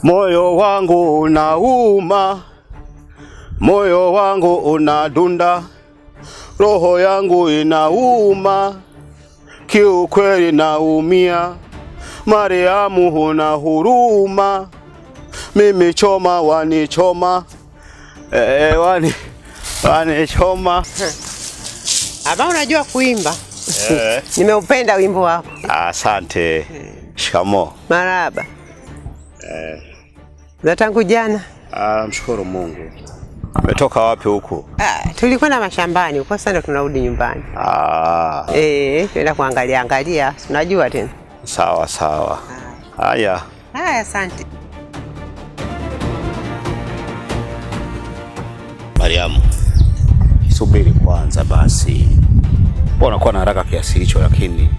Moyo wangu unauma, moyo wangu unadunda, roho yangu inauma, kiukweli naumia. Mariamu huna huruma, mimi choma wanichoma, wanichoma. Aba unajua kuimba? Nimeupenda wimbo wako. Asante. Shikamo. Maraba. Za tangu jana? Mshukuru Mungu. Umetoka wapi huku? Tulikwenda mashambani, kwa sasa tunarudi nyumbani. Tuenda kuangalia, unajua tena. Sawa sawa. Haya. Asante. Mariamu, subiri kwanza basi. Mbona kwa na haraka kiasi hicho? Lakini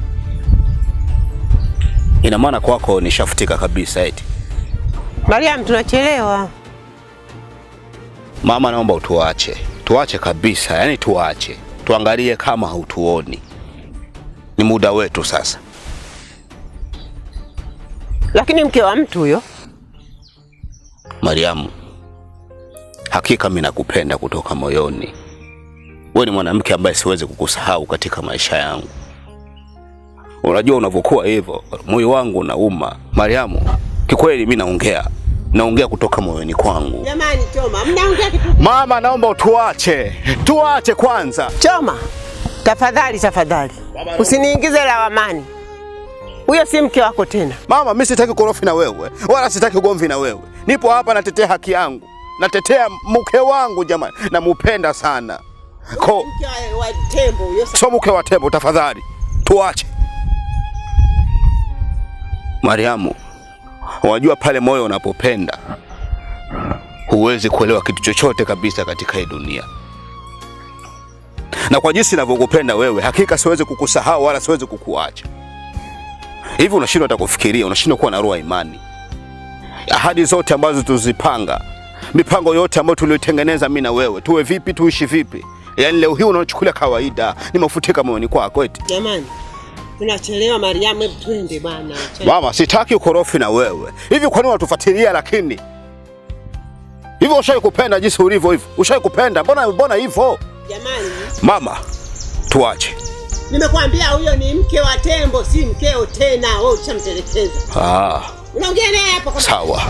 ina maana kwako nishafutika kabisa eti? Mariamu, tunachelewa. Mama, naomba utuache. Tuache kabisa, yani tuache. Tuangalie kama hautuoni. Ni muda wetu sasa. Lakini mke wa mtu huyo. Mariamu, hakika mimi nakupenda kutoka moyoni. Wewe ni mwanamke ambaye siwezi kukusahau katika maisha yangu. Unajua unavyokuwa hivyo, moyo wangu unauma. Mariamu, kikweli mimi naongea kutoka moyoni kwangu. Jamani Choma, mnaongea kitu. Mama, naomba utuache. Tuache kwanza. Choma, tafadhali. Usiniingize lawamani. Huyo si mke wako tena. Mama, mimi sitaki korofi na wewe, wala sitaki ugomvi na wewe. Nipo hapa natetea haki yangu. Natetea mke wangu jamani. Namupenda sana. Mke wa tembo huyo. So mke wa tembo, tafadhali. Tuache. Mariamu, unajua pale moyo unapopenda huwezi kuelewa kitu chochote kabisa katika hii dunia. Na kwa jinsi ninavyokupenda wewe, hakika siwezi kukusahau wala siwezi kukuacha. Hivi unashindwa hata kufikiria, unashindwa kuwa na roho ya imani. Ahadi zote ambazo tuzipanga, mipango yote ambayo tuliotengeneza mimi na wewe, tuwe vipi, tuishi vipi, yaani leo hii unachukulia kawaida, ni mafutika moyoni kwako eti. Jamani, tunachelewa Mariamu, hebu twende bwana. Mama, sitaki ukorofi na wewe. Hivi kwa nini unatufuatilia lakini? Hivi ushawahi kupenda jinsi ulivyo hivi? Ushawahi kupenda? Mbona hivyo? Jamani. Mama, tuache. Nimekwambia huyo ni mke wa tembo, si mkeo tena. Wewe ushamtelekeza. Unaongea naye hapo kama. Sawa.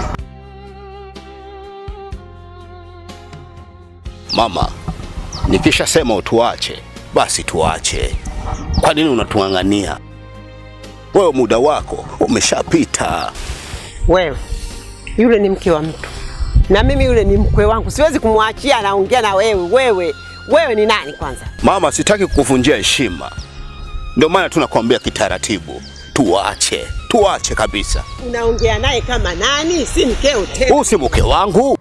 Mama, nikisha sema utuache, basi tuache. Kwa nini unatuangania? Wewe muda wako umeshapita. Wewe, yule ni mke wa mtu. Na mimi yule ni mkwe wangu. Siwezi kumwachia anaongea na wewe. Wewe ni nani kwanza? Mama, sitaki kukuvunjia heshima. Ndio maana tunakwambia kitaratibu. Tuache kabisa. Unaongea naye kama nani? Si mkeo tena. Huyu si mke wangu.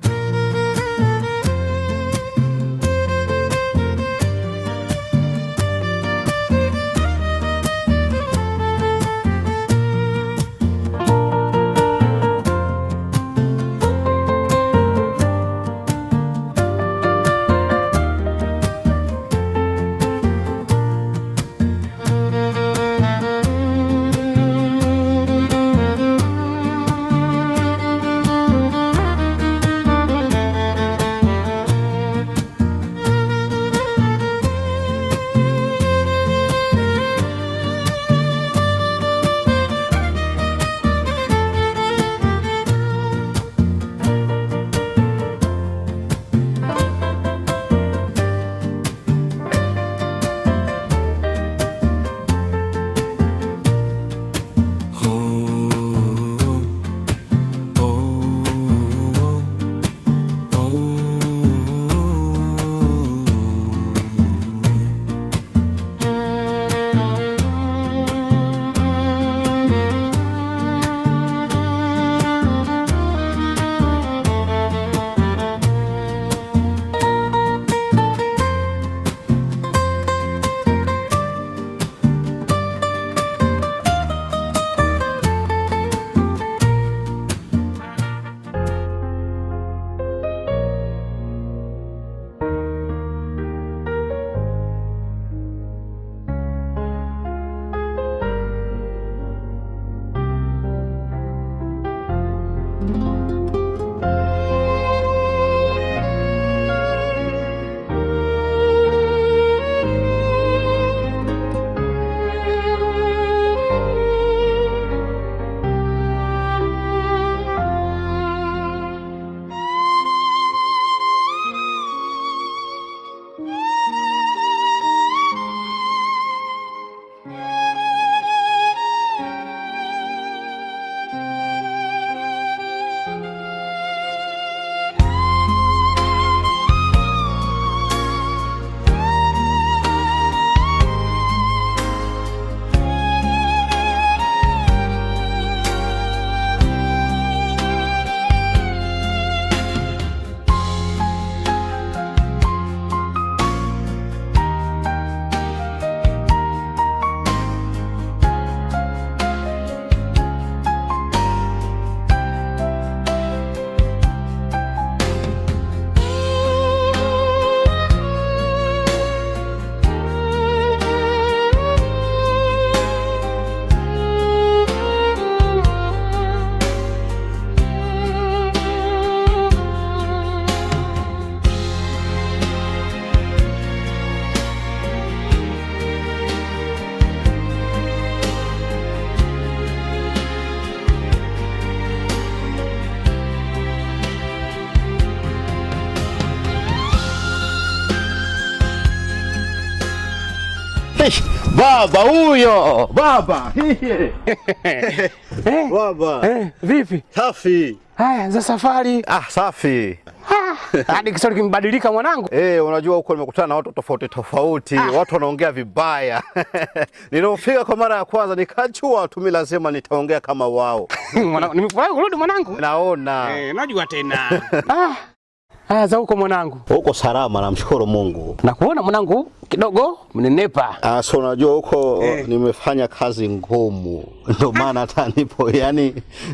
Baba huyo, baba. Baba. Vipi? Safi. Haya, za safari. Safi. Hadi Kiswahili kimebadilika mwanangu. Unajua huko nimekutana na watu tofauti. Watu wanaongea vibaya. Nilipofika kwa mara ya kwanza nikajua tu mimi lazima nitaongea kama wao. Mwanangu, nimefurahi kurudi mwanangu. Naona. Najua tena. Haya za huko mwanangu. Huko salama, namshukuru Mungu. Nakuona mwanangu kidogo mnenepa. So unajua huko nimefanya kazi ngumu. Ndio maana hata nipo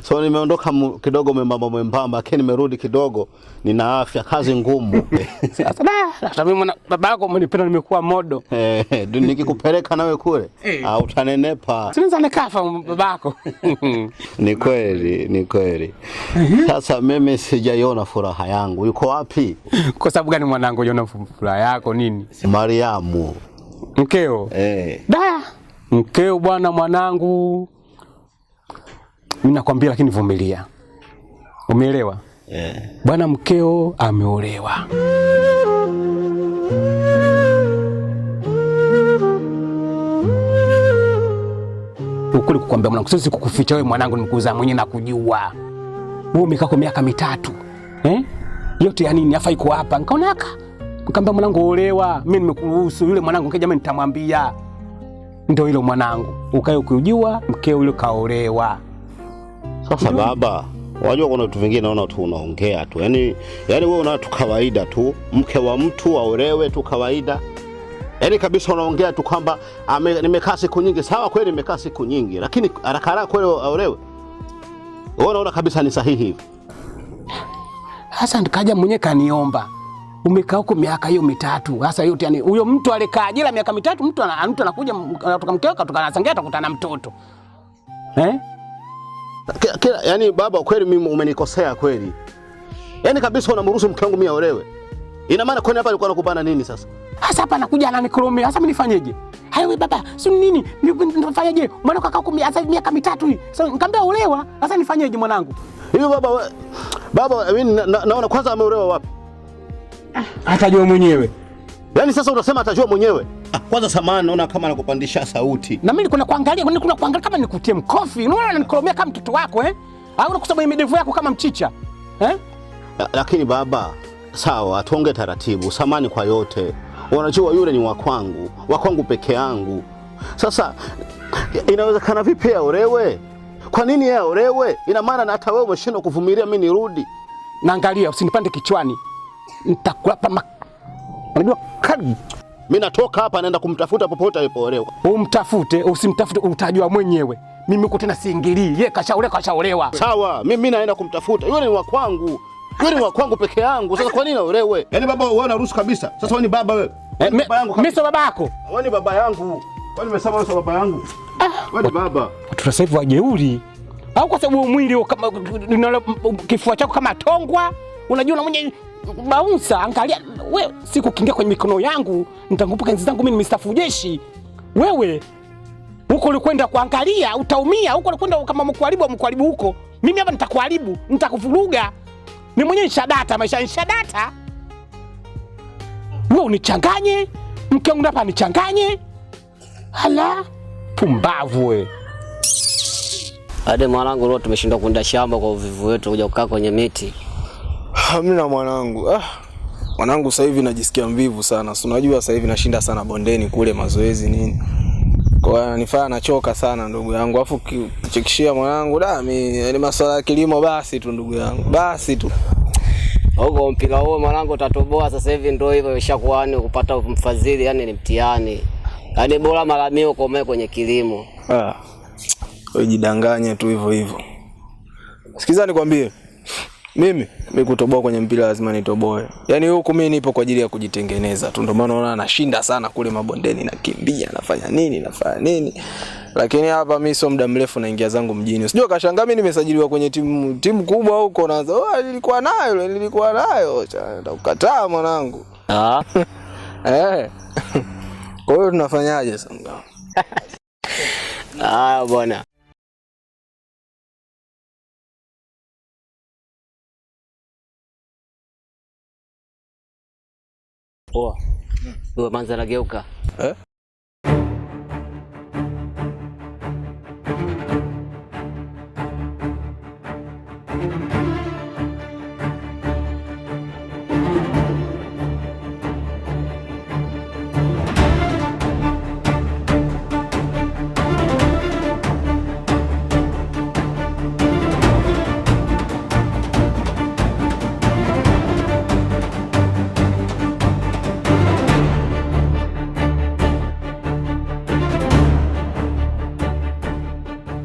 so nimeondoka kidogo mwembamba, lakini nimerudi kidogo nina afya, kazi ngumu. Sasa hata mimi babako umenipenda nimekuwa modo. Nikikupeleka nawe kule utanenepa. Sinaweza nikafa babako. Ni kweli. Sasa mimi sijaiona furaha yangu. Yuko wapi? Kwa sababu gani mwanangu unaona furaha yako nini? Mariamu. Mkeo? Mkeo bwana mwanangu. Mimi nakwambia lakini vumilia. Umeelewa? Bwana mkeo ameolewa. Ukuli kukwambia mwanangu, sisi kukuficha wewe mwanangu, nimekuza mwenyewe na kujua. Wewe umekaa kwa miaka 3. Yote ya nini? Afa iko hapa. Nikaona nikamwambia mwanangu olewa, mimi nimekuruhusu. Yule mwanangu kaja mimi nitamwambia. Ndio hilo mwanangu. Ukae ukijua mkeo yule kaolewa. Sasa baba, wajua kuna vitu vingine naona tu unaongea tu. Yaani wewe unaona tu kawaida tu, mke wa mtu aolewe tu kawaida. Kabisa unaongea tu kwamba nimekaa siku nyingi. Sawa kweli nimekaa siku nyingi, lakini haraka kweli aolewe. Wewe unaona kabisa ni sahihi hivi. Sasa nikaja mwenyewe kaniomba. Umekaa huko miaka hiyo 3. Sasa yote huyo mtu alikaa jela miaka 3, mtu anakuja kutoka mkeo kutoka anasangia atakutana na mtoto. Baba kweli mimi umenikosea kweli. Kabisa unamruhusu mke wangu mimi aolewe. Ina maana kwani hapa alikuwa anakupana nini sasa? Sasa hapa anakuja ananikoromea. Sasa mimi nifanyeje? Hayo baba, si nini? Nifanyeje? Mwana kaka huko miaka 3 hii. Sasa nikamwambia olewa. Sasa nifanyeje mwanangu? Hiyo baba mimi naona kwanza ameolewa wapi? Atajua mwenyewe. Sasa unasema atajua mwenyewe? Kwanza samahani, naona kama anakupandisha sauti. Na mimi nilikuwa kuangalia kama nikutie mkofi. Unaona ananikoromea kama mtoto wako au unakusema midevu yako kama mchicha. Lakini baba, sawa, tuonge taratibu. Samahani kwa yote. Unajua yule ni wa kwangu peke yangu. Sasa inawezekana vipi aolewe? Kwa nini yeye aolewe? Ina maana hata wewe umeshindwa kuvumilia mimi nirudi. Naangalia usinipande kichwani. Nitakulapa unajua kali. Mimi natoka hapa naenda kumtafuta popote alipoolewa. Umtafute, usimtafute utajua mwenyewe. Mimi uko tena siingilii. Yeye kashaolewa. Sawa, mimi naenda kumtafuta. Yule ni wa kwangu. Yule ni wa kwangu peke yangu. Sasa kwa nini aolewe? Baba wewe unaruhusu kabisa. Sasa wewe ni baba wewe. Baba yangu. Mimi sio babako. Wewe ni baba yangu. Wewe nimesema wewe sio baba yangu. Wewe ni baba. Watu sasa hivi wajeuri. Au kwa sababu mwili kama kifua chako kama tongwa, unajua mwenye baunsa. Angalia wewe, siku kingia kwenye mikono yangu, nitakupa enzi zangu mimi nimestaafu jeshi. Wewe huko ulikwenda kuangalia utaumia, huko ulikwenda kama mkuharibu huko. Mimi hapa nitakuharibu, nitakuvuruga. Mimi mwenyewe nishadata, maisha nishadata. Wewe unichanganye, mke wangu hapa nichanganye. Hala, pumbavu wewe. Hadi mwanangu leo tumeshindwa kwenda shamba kwa uvivu wetu kuja kukaa kwenye miti. Hamna mwanangu. Mwanangu sasa hivi najisikia mvivu sana. Si unajua sasa hivi nashinda sana bondeni kule mazoezi nini. Kwa hiyo nifanya nachoka sana ndugu yangu. Alafu kichekishia mwanangu mimi ni masuala ya kilimo basi tu ndugu yangu. Basi tu. Huko mpira huo mwanangu utatoboa sasa hivi ndio hivyo imeshakuwa kupata mfadhili ni mtihani. Bora mara mimi ukomee kwenye kilimo. Wewe jidanganye tu hivyo. Sikiza nikwambie. Mimi kutoboa kwenye mpira lazima nitoboe. Huko mimi nipo kwa ajili ya kujitengeneza tu. Ndio maana unaona nashinda sana kule mabondeni, nakimbia, nafanya nini. Lakini hapa mimi sio muda mrefu naingia zangu mjini. Usijua kashangaa mimi nimesajiliwa kwenye timu kubwa huko naanza. Nilikuwa nayo. Nitakukataa mwanangu. Kwa hiyo tunafanyaje sasa? Bwana. Poa. Wewe manza nageuka.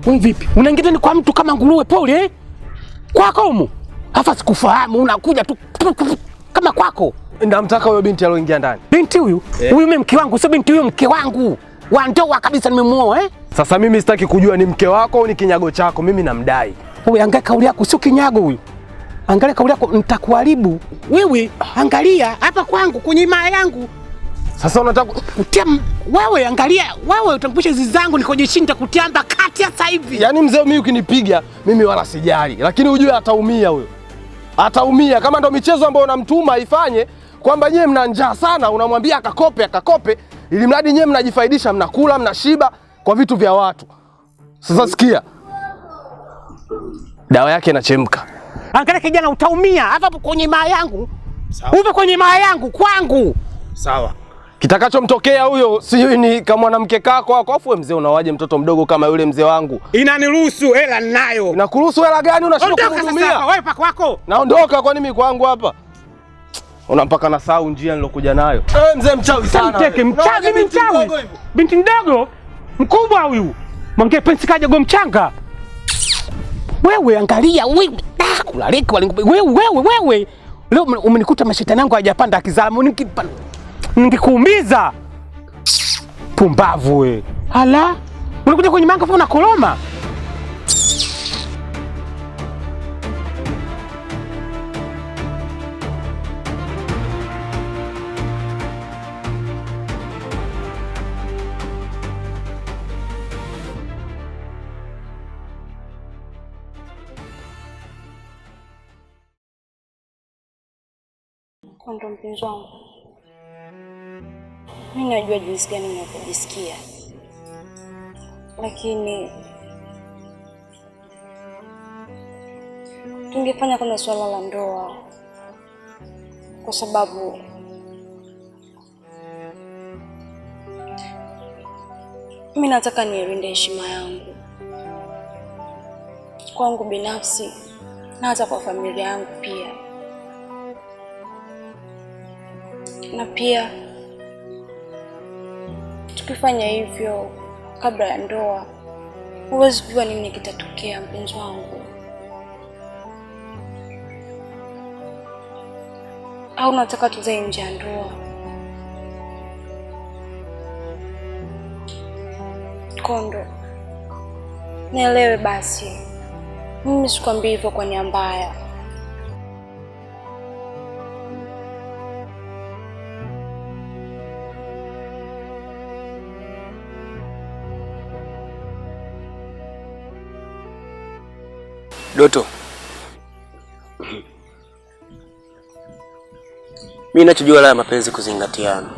Wewe vipi? Unaingia ndani kwa mtu kama nguruwe pole eh? Kwako humu. Hapa sikufahamu, unakuja tu kama kwako. Ndamtaka huyo binti aloingia ndani. Binti huyu? Huyu mimi mke wangu, sio binti huyo mke wangu. Wa ndoa kabisa nimemuoa eh? Sasa mimi sitaki kujua ni mke wako au ni kinyago chako, mimi namdai. Wewe angalia kauli yako, sio kinyago huyu. Angalia kauli yako, nitakuharibu. Wewe angalia hapa kwangu kwenye maa yangu. Sasa unataka kutia wewe, angalia wewe, utakupisha hizi zangu nikojishinda kutiamba kati sasa hivi. Yaani mzee, mimi ukinipiga mimi wala sijali, lakini ujue ataumia huyo. Ataumia kama ndo michezo ambayo unamtuma ifanye, kwamba nyewe mna njaa sana, unamwambia akakope, ili mradi nyewe mnajifaidisha, mnakula, mnashiba kwa vitu vya watu. Sasa sikia. Dawa yake inachemka. Angalia kijana, utaumia hapa kwenye maa yangu. Sawa. Upo kwenye maa yangu kwangu. Sawa. Kitakachomtokea huyo sijui ni kama mwanamke kako wako, afu mzee unawaje mtoto mdogo kama yule mzee wangu? Inaniruhusu hela ninayo. Inakuruhusu hela gani unashindwa kumhudumia? Wewe paka wako. Naondoka, kwani mimi kwangu hapa. Unampaka na sahau njia nilokuja nayo. Mzee mchawi sana. Mteke mchawi, mimi mchawi. Binti mdogo mkubwa huyu. Mwange pensi kaja go mchanga. Wewe angalia wewe. Kulaleka wewe. Leo umenikuta mashetani yangu hajapanda akizamu ningekuumiza. Pumbavu we. Hala? Unakuja kwenye manga una koloma? Kondo mpenzi wangu, mimi najua jinsi gani ninapojisikia, lakini tungefanya kama swala la ndoa, kwa sababu mimi nataka nilinde heshima yangu kwangu binafsi na hata kwa familia yangu pia. Na pia tukifanya hivyo kabla ya ndoa, huwezi kujua nini kitatokea mpenzi wangu. Au nataka tuzae nje ya ndoa? Kondo, nielewe basi. Mimi sikwambii hivyo kwa nia mbaya. Doto, mimi ninachojua la mapenzi kuzingatiana.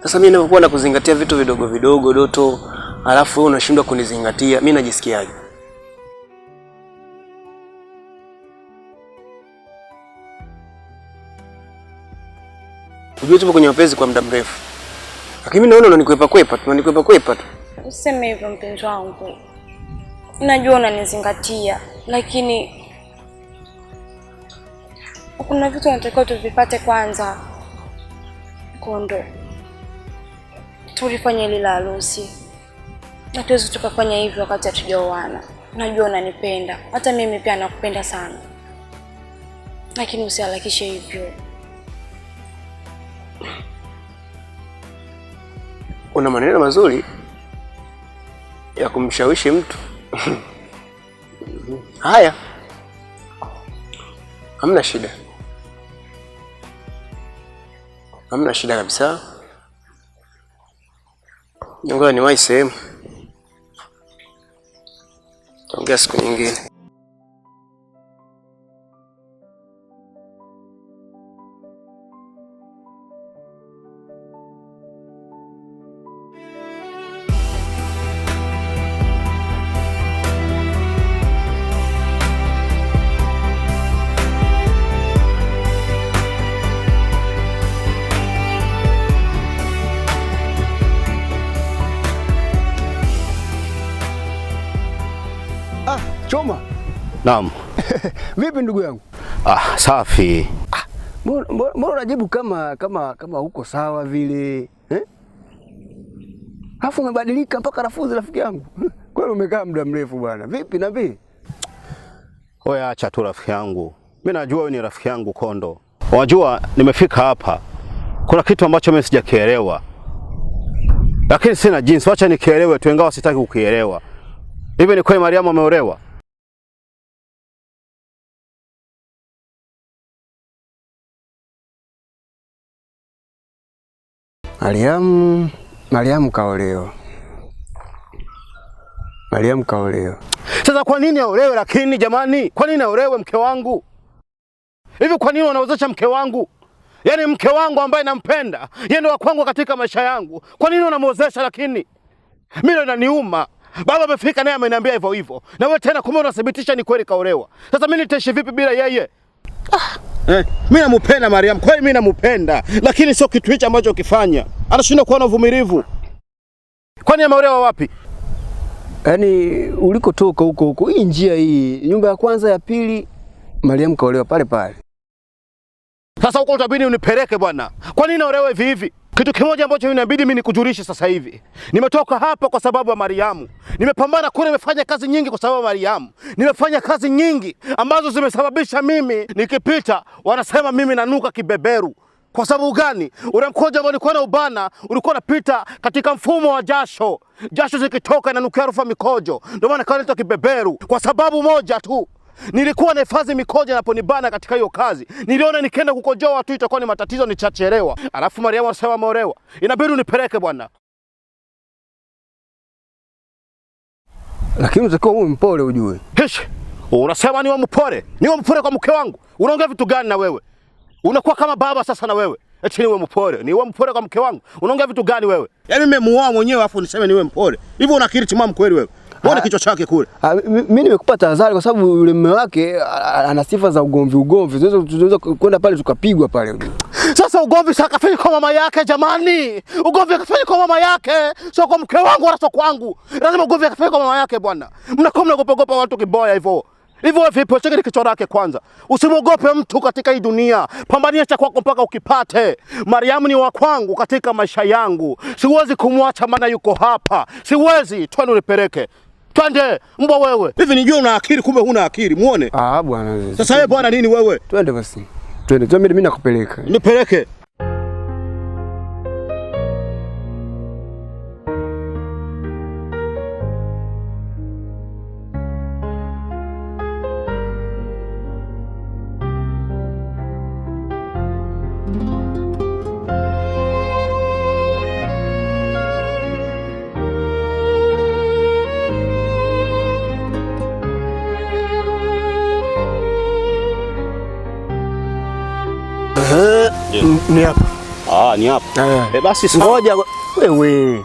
Sasa mimi ninapokuwa na kuzingatia vitu vidogo vidogo Doto, alafu wewe unashindwa kunizingatia, mimi najisikiaje? Unajua tupo kwenye mapenzi kwa muda mrefu, lakini mimi naona unanikwepa kwepa tu. Useme hivyo mpenzi wangu. Najua unanizingatia, lakini kuna vitu nataka tuvipate kwanza. Kondo, tulifanya ile la harusi. Hatuwezi tukafanya hivyo wakati hatujaoana. Najua unanipenda, hata mimi pia nakupenda sana, lakini usiharakishe hivyo. Una maneno mazuri ya kumshawishi mtu. Haya, hamna shida kabisa. Ngoja niwahi sehemu, tuongea siku nyingine. Choma. Naam. Vipi ndugu yangu? Safi. Mbona unajibu kama huko sawa vile? Alafu umebadilika mpaka rafuzi rafiki yangu. Kwani umekaa muda mrefu bwana. Vipi na vipi? Oya, acha tu rafiki yangu. Mimi najua wewe ni rafiki yangu Kondo. Unajua nimefika hapa. Kuna kitu ambacho mimi sijakielewa. Lakini sina jinsi, wacha nikielewe tu, ingawa sitaki kukielewa. Hivi ni kweli Mariamu ameolewa? Mariamu kaolewa. Mariamu kaolewa. Sasa kwa nini aolewe lakini jamani? Kwa nini aolewe mke wangu? Hivi kwa nini wanawezesha mke wangu? Yaani mke wangu ambaye nampenda, yeye ndo wa kwangu katika maisha yangu. Kwa nini wanamwozesha lakini? Mimi inaniuma. Baba amefika naye ameniambia hivyo hivyo. Na wewe tena kumbe unathibitisha ni kweli kaolewa. Sasa mimi nitaishi vipi bila yeye? Mimi nampenda Mariam, kweli mimi nampenda, lakini sio kitu hicho ambacho ukifanya. Anashindwa kuwa na uvumilivu. Kwani ameolewa wapi? Yaani ulikotoka huko hii njia hii, nyumba ya kwanza ya pili, Mariam kaolewa pale pale. Sasa huko utabidi unipeleke bwana. Kwa nini aolewe hivi hivi? Kitu kimoja ambacho inabidi mimi nikujulishe sasa hivi. Nimetoka hapa kwa sababu ya Mariamu. Nimepambana kule, nimefanya kazi nyingi kwa sababu ya Mariamu. Nimefanya kazi nyingi ambazo zimesababisha mimi nikipita wanasema mimi nanuka kibeberu. Kwa sababu gani? Ule mkojo ambao ulikuwa na ubana, ulikuwa unapita katika mfumo wa jasho. Jasho zikitoka inanukia harufu ya mikojo. Ndio maana kaitwa kibeberu. Kwa sababu moja tu. Nilikuwa nahifadhi mikojo inaponibana katika hiyo kazi. Niliona nikienda kukojoa tu itakuwa ni matatizo, nichachelewa. Alafu Mariamu anasema ameolewa. Inabidi unipeleke bwana. Lakini utakuwa uwe mpole ujue. Hish. Unasema niwe mpole? Niwe mpole kwa mke wangu? Unaongea vitu gani na wewe? Unakuwa kama baba sasa na wewe. Eti niwe mpole? Niwe mpole kwa mke wangu? Unaongea vitu gani wewe? Yaani nimemuoa mwenyewe afu niseme niwe mpole. Hivyo una akili timamu kweli wewe? Mbona kichwa chake kule? Mimi nimekupa tahadhari kwa sababu yule mume wake ana sifa za ugomvi. Tunaweza kwenda pale tukapigwa pale. Sasa ugomvi sasa kafanya kwa mama yake jamani. Ugomvi akafanya kwa mama yake, sio kwa mke wangu wala sio kwangu. Lazima ugomvi akafanya kwa mama yake bwana. Mnakuwa mnagopa watu kiboya hivyo. Hivyo vipi? Cheki kichwa lake kwanza. Usimwogope mtu katika hii dunia. Pambania cha kwako mpaka ukipate. Mariamu ni wa kwangu katika maisha yangu. Siwezi kumwacha maana yuko hapa. Siwezi. Twende unipeleke. Twende mbwa wewe. Hivi nijue una akili kumbe huna akili. Muone. Bwana. Sasa wewe bwana nini wewe? Twende basi. Twende mimi nakupeleka. Nipeleke. Ni hapa. Ni hapa. Basi ngoja wewe.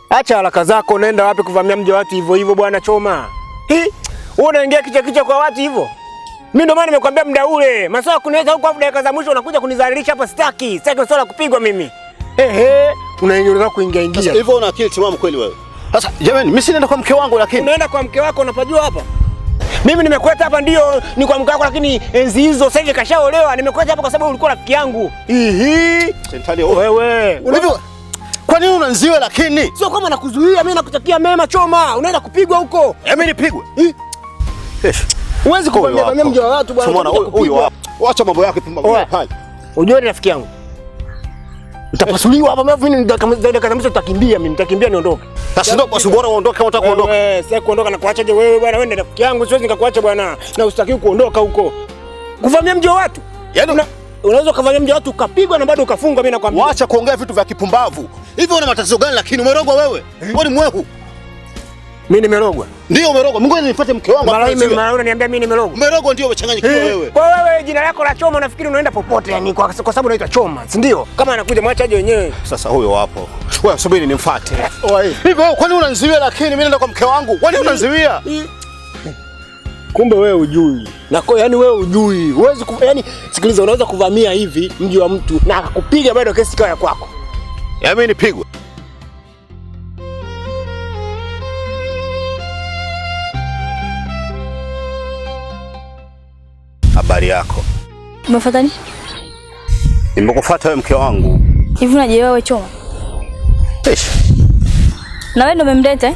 Acha haraka zako, nenda wapi kuvamia mji wa watu hivyo bwana Choma? Wewe unaingia kicha kwa watu hivyo? Mimi ndio maana nimekwambia muda ule. Masaa kunaweza huko hapo dakika za mwisho unakuja kunidhalilisha hapa, sitaki swala kupigwa mimi. Unaingia kuingia. Hivyo una akili timamu kweli wewe? Sasa jamani, mimi sinaenda kwa mke wangu lakini. Unaenda kwa mke wako unapajua hapa? Mimi nimekuleta hapa ndio ni kwa mke wako, lakini enzi hizo sasa hivi kashaolewa. Nimekuleta hapa kwa sababu ulikuwa rafiki yangu. Sentali wewe. Kwa nini unanziwe lakini? Sio kama nakuzuia, mimi nakutakia mema Choma. Unaenda kupigwa huko. Mimi nipigwe? Huwezi kuvamia mji wa watu bwana. Unaona huyu hapa. Acha mambo yake pumba pale. Unajua rafiki yangu. Utapasuliwa hapa mimi dakika za mwisho tutakimbia, mimi nitakimbia niondoke. Sasa ndio basi bora uondoke kama unataka kuondoka. Sasa kuondoka na kuachaje wewe bwana? Wewe ndio rafiki yangu, siwezi nikakuacha bwana. Na usitaki kuondoka huko. Kuvamia mji wa watu. Yaani unaweza kuvamia mji wa watu ukapigwa na bado ukafungwa, mimi nakwambia. Waacha kuongea vitu vya kipumbavu. Hivi una matatizo gani lakini umerogwa wewe? Wewe ni mwehu. Mimi nimerogwa. Ndio umerogwa. Mungu nifuate mke wangu. Mara unaniambia mimi nimerogwa. Umerogwa ndio umechanganyikiwa wewe. Kwa wewe jina lako la Choma unafikiri unaenda popote yani kwa sababu unaitwa Choma, si ndio? Kama anakuja mwachaje wenyewe. Sasa huyo hapo. Wewe subiri nimfuate. Hivi wewe kwani unaniziwia lakini mimi naenda kwa mke wangu? Kwani unaniziwia? Kumbe wewe hujui. Na kwa yani wewe hujui. Huwezi yani sikiliza, unaweza kuvamia hivi mji wa mtu na akakupiga bado kesi ikawa ya kwako. Ya mimi nipigwe. habari yako. Umefuata nini? Nimekufuata wewe mke wangu. Hivi unajielewa wewe Choma? Ish. Na wewe ndio umemleta eh?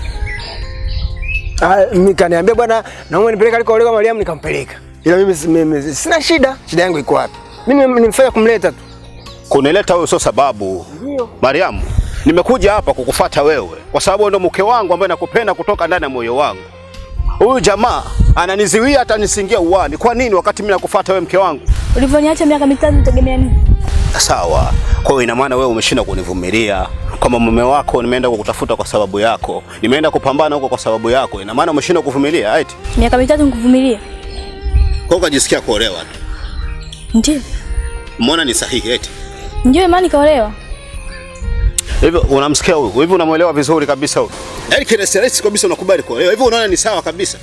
Mimi kaniambia bwana, naomba nipeleke alikooleka Mariam, nikampeleka. Ila mimi sina shida. Shida yangu iko wapi? Mimi nimefanya kumleta tu. Kunileta wewe sio sababu. Ndio. Mariam, nimekuja hapa kukufuata wewe kwa sababu ndio mke wangu ambaye nakupenda kutoka ndani ya moyo wangu. Huyu jamaa ananiziwia hata nisingie uani. Kwa nini wakati mimi nakufuata wewe mke wangu? Ulivyoniacha miaka mitatu utegemea nini? Sawa. Kwa hiyo ina maana wewe umeshinda kunivumilia. Kama mume wako nimeenda kukutafuta kwa sababu yako. Nimeenda kupambana huko kwa sababu yako. Ina maana umeshinda kuvumilia, eti? Miaka mitatu nikuvumilia. Kwa ukajisikia kuolewa tu. Ndio. Umeona ni sahihi eti? Ndio imani kaolewa. Hivi unamsikia huyu? Hivi unamuelewa vizuri kabisa huyu? Yaani kiresi kabisa unakubali kuolewa. Hivi unaona ni sawa kabisa?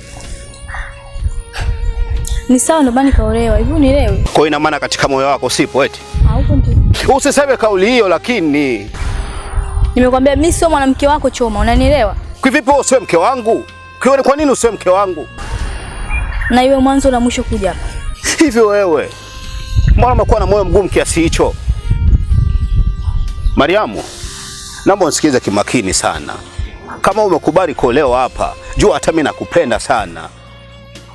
Ni sawa ndo bani kaolewa. Hivi unielewe. Kwa hiyo ina maana katika moyo wako sipo eti? Haupo ndio. Usiseme kauli hiyo lakini. Nimekwambia mimi sio mwanamke wako Choma, unanielewa? Kwa vipi wewe usiwe mke wangu? Kwa nini usiwe mke wangu? Na iwe mwanzo na mwisho kuja hapa. Hivi wewe mbona umekuwa na moyo mgumu kiasi hicho? Mariamu, naomba unisikize kimakini sana. Kama umekubali kuolewa hapa, jua hata mimi nakupenda sana.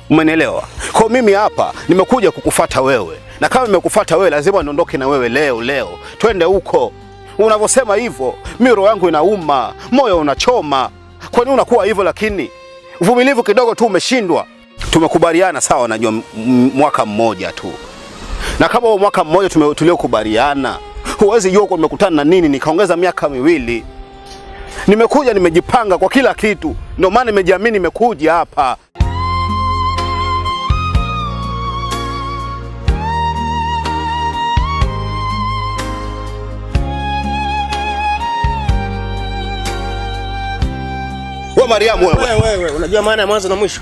Umenielewa? Kwa mimi hapa nimekuja kukufuata wewe. Na kama nimekufuata wewe lazima niondoke na wewe leo. Twende huko. Unavyosema hivyo, mimi roho yangu inauma, moyo unachoma. Kwa nini unakuwa hivyo lakini? Uvumilivu kidogo tu umeshindwa. Tumekubaliana sawa, najua mwaka mmoja tu. Na kama huo mwaka mmoja tuliokubaliana, huwezi jua kwa nimekutana na nini nikaongeza miaka 2. Nimekuja nimejipanga kwa kila kitu. Ndio maana nimejiamini nimekuja hapa. Wewe Mariamu Wewe unajua maana ya mwanzo na mwisho?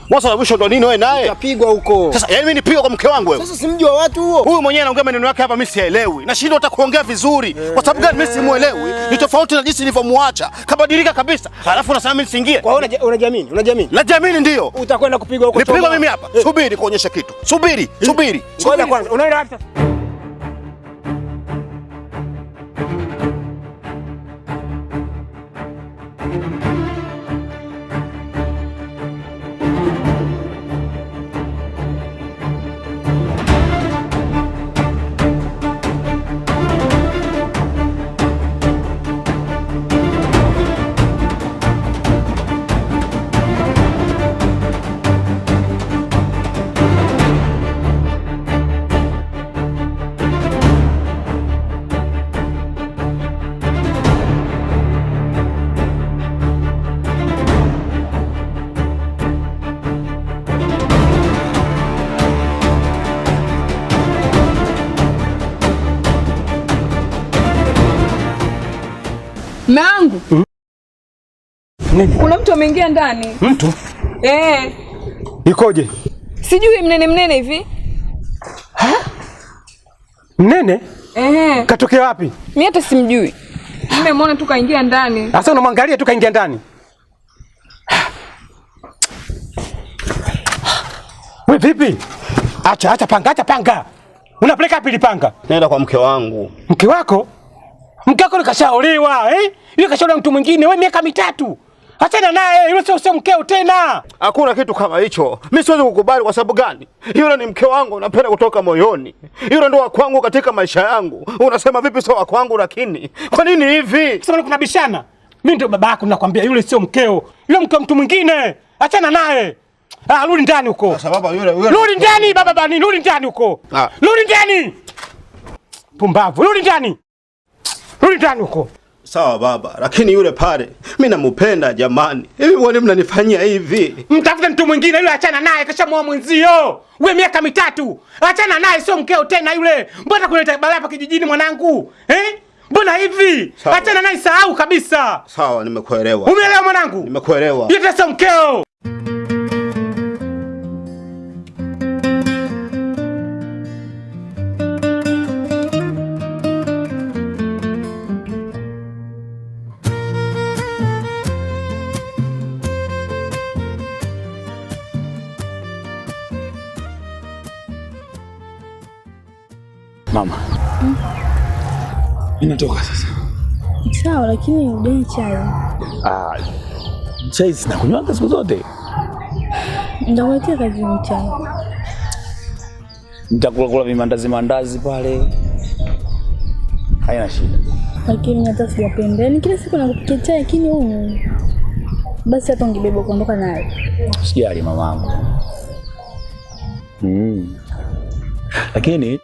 Mwanzo na mwisho ndo nini wewe naye? Utapigwa huko. Sasa mimi nipigwa kwa mke wangu wewe. Sasa simjua watu huo. Huyu mwenyewe anaongea maneno yake hapa mimi sielewi. Nashindwa hata kuongea vizuri. Kwa sababu gani mimi simuelewi? Ni tofauti na jinsi nilivyomuacha. Kabadilika kabisa. Alafu unasema mimi siingie. Kwa hiyo unajiamini? Najiamini ndio. Utakwenda kupigwa huko. Nipigwa mimi hapa. Subiri kuonyesha kitu. Subiri. Ngoja kwanza. Unaenda wapi? Mangu. Kuna mtu ameingia ndani. Mtu? Ikoje? Sijui mnene hivi. Ha? Mnene? Katokea wapi? Mimi hata simjui. Nimemwona tu kaingia ndani. Sasa unamwangalia tu kaingia ndani. Wewe vipi? Acha panga. Unapeleka wapi panga? Naenda kwa mke wangu. Mke wako? Mke wako nikashaolewa, Yule kashaolewa mtu mwingine, wewe miaka 3. Achana naye, yule sio mkeo tena. Hakuna kitu kama hicho. Mimi siwezi kukubali kwa sababu gani? Yule ni mke wangu, napenda kutoka moyoni. Yule ndo wa kwangu katika maisha yangu. Unasema vipi sio wa kwangu lakini? Kwa nini hivi? Sasa kuna bishana. Mimi ndio baba yako nakwambia yule sio mkeo. Yule mke mtu mwingine. Achana naye. Rudi ndani huko. Sababu yule. Rudi ndani baba bani, rudi ndani huko. Rudi ndani. Pumbavu, rudi ndani. Rudi ndani huko. Sawa baba, lakini yule pale mimi nampenda jamani. Hivi mbona mnanifanyia hivi? Mtafuta mtu mwingine yule, achana naye, kashamuoa mwenzio. Wewe miaka 3. Achana naye, sio mkeo tena yule. Mbona kuleta balaa hapa kijijini mwanangu? Mbona hivi? Achana naye, sahau kabisa. Sawa, nimekuelewa. Umeelewa mwanangu? Nimekuelewa. Yule sio mkeo. Mama. Ninatoka sasa. Sawa, lakini udeni chai. Chai sinakunywa siku zote. Ndakuletea kazini chai. Nitakula vimandazi pale. Haina shida. Lakini hata sijapenda. Ni kila siku nakupikia chai lakini basi hata ungebeba kuondoka nayo. Sijali mamangu. Lakini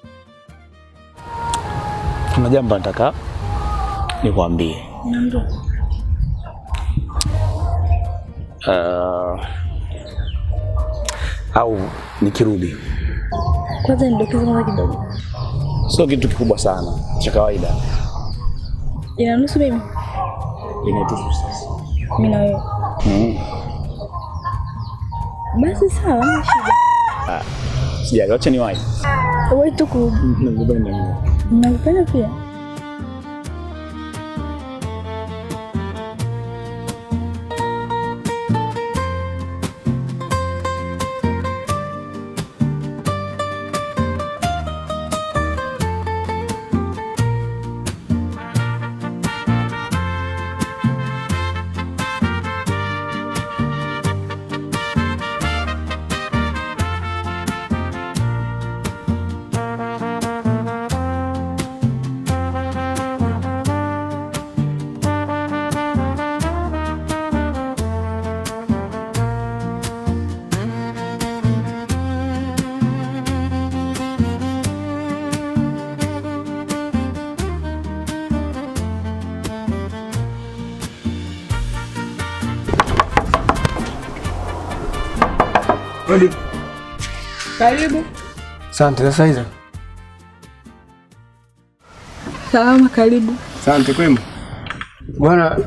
kuna jambo nataka nikwambie. Ndio. Au nikirudi. Kwanza nidokeze mara kidogo. Sio kitu kikubwa sana, cha kawaida. Inanusu mimi? Inatusu sasa. Mimi na wewe. Basi sawa, hamna shida. Sijali, acha niwahi. Wewe tu nakupenda pia. Karibu. Asante. Sasa hizo. Salama, karibu. Asante. Kwema bwana,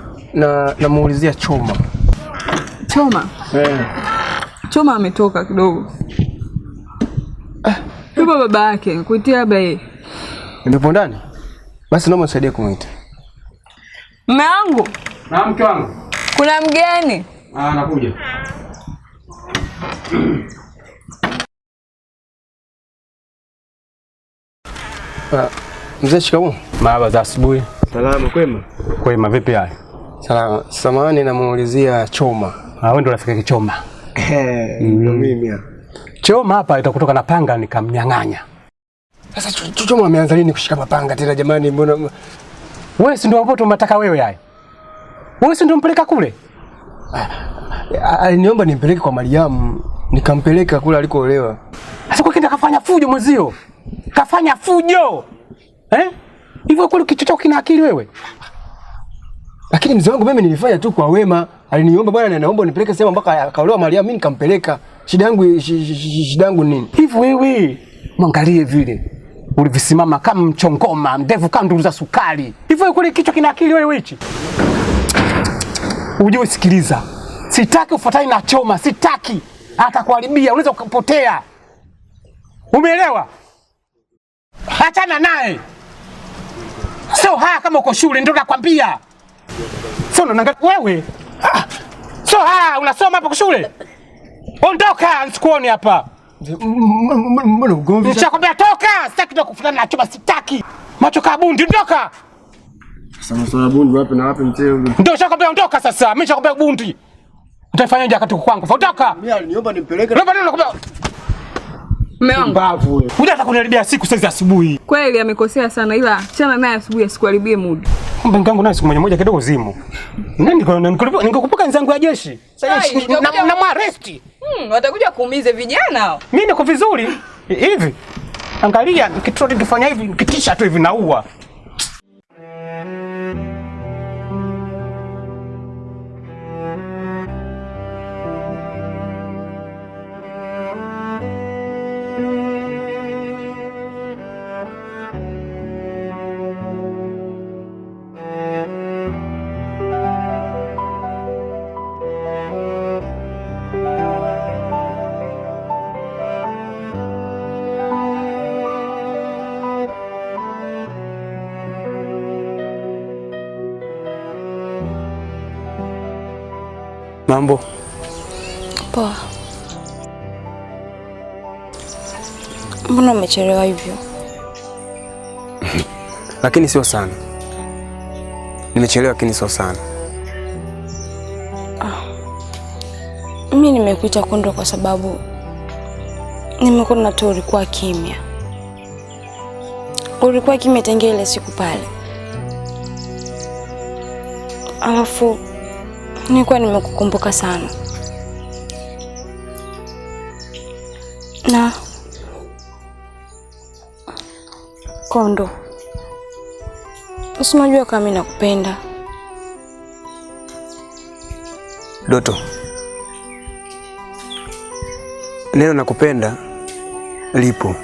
namuulizia Choma. Choma? Choma ametoka kidogo. Yupo baba yake, kuitia baba yeye. Nipo ndani? Basi naomba nisaidie kumuita. Mume wangu. Na mke wangu. Kuna mgeni. Nakuja. Mzee, shikamoo. Marhaba za asubuhi. Salama. Kwema? Kwema, vipi hali? Salama. Samahani, namuulizia Choma. Wewe ndio rafiki yake Choma? Ndio mimi hapa. Choma hapa itakutoka na panga nikamnyang'anya. Sasa Choma ameanza lini kushika mapanga tena jamani? Mbona wewe si ndio ambapo unataka wewe haya? Wewe si ndio mpeleka kule? Aliniomba nimpeleke kwa Mariamu, nikampeleka kule alikoolewa. Sasa kwa kenda kafanya fujo mwezio. Kafanya fujo. Hivyo kule kichwa chako kina akili wewe? Lakini mzee wangu mimi nilifanya tu kwa wema. Aliniomba bwana, naomba nipeleke sema mpaka akaolewa Mariamu, mimi nikampeleka. Shida yangu nini? Hivi wewe mwangalie vile ulivisimama kama mchongoma, ndevu kama nduru za sukari. Hivyo kule kichwa kina akili wewe hichi? Uje sikiliza. Sitaki ufuatane na Choma, sitaki. Atakuharibia, unaweza kupotea. Umeelewa? Achana naye. Sio haya kama uko shule ndio nakwambia. Sio ndo wewe. Sio haya unasoma hapo shule. Ondoka, nisikuone hapa. Mbona ugomvi? Nishakwambia toka, sitaki ndo kufuatana na Choma, sitaki. Macho kabundi, ondoka. Sasa masuala bundi wapi na wapi mzee huyu? Ndio nishakwambia ondoka sasa. Mimi nishakwambia bundi. Utafanyaje wakati kwangu? Ondoka. Mimi aliniomba nimpeleke. Naomba nini nakwambia? Mume wangu. Mbavu wewe. Unataka kuniharibia siku sasa asubuhi. Kweli amekosea sana, ila achana naye asubuhi asikuharibie mood. Mbangu wangu naye siku moja kidogo zimu. Nani ningekupuka nzangu ya jeshi. Sasa na mwaresti. Watakuja kuumize vijana hao. Mimi niko vizuri hivi. Angalia kitu kifanya hivi kitisha tu hivi naua. Mambo poa. Mbona umechelewa hivyo? lakini sio sana. Nimechelewa lakini sio sana. Mimi nimekuita Kondo kwa sababu nimekuona tu ulikuwa kimya. Ulikuwa kimya tangia ile siku pale. Alafu nilikuwa nimekukumbuka sana. Na Kondo, usinajua kama mimi nakupenda. Doto, neno nakupenda lipo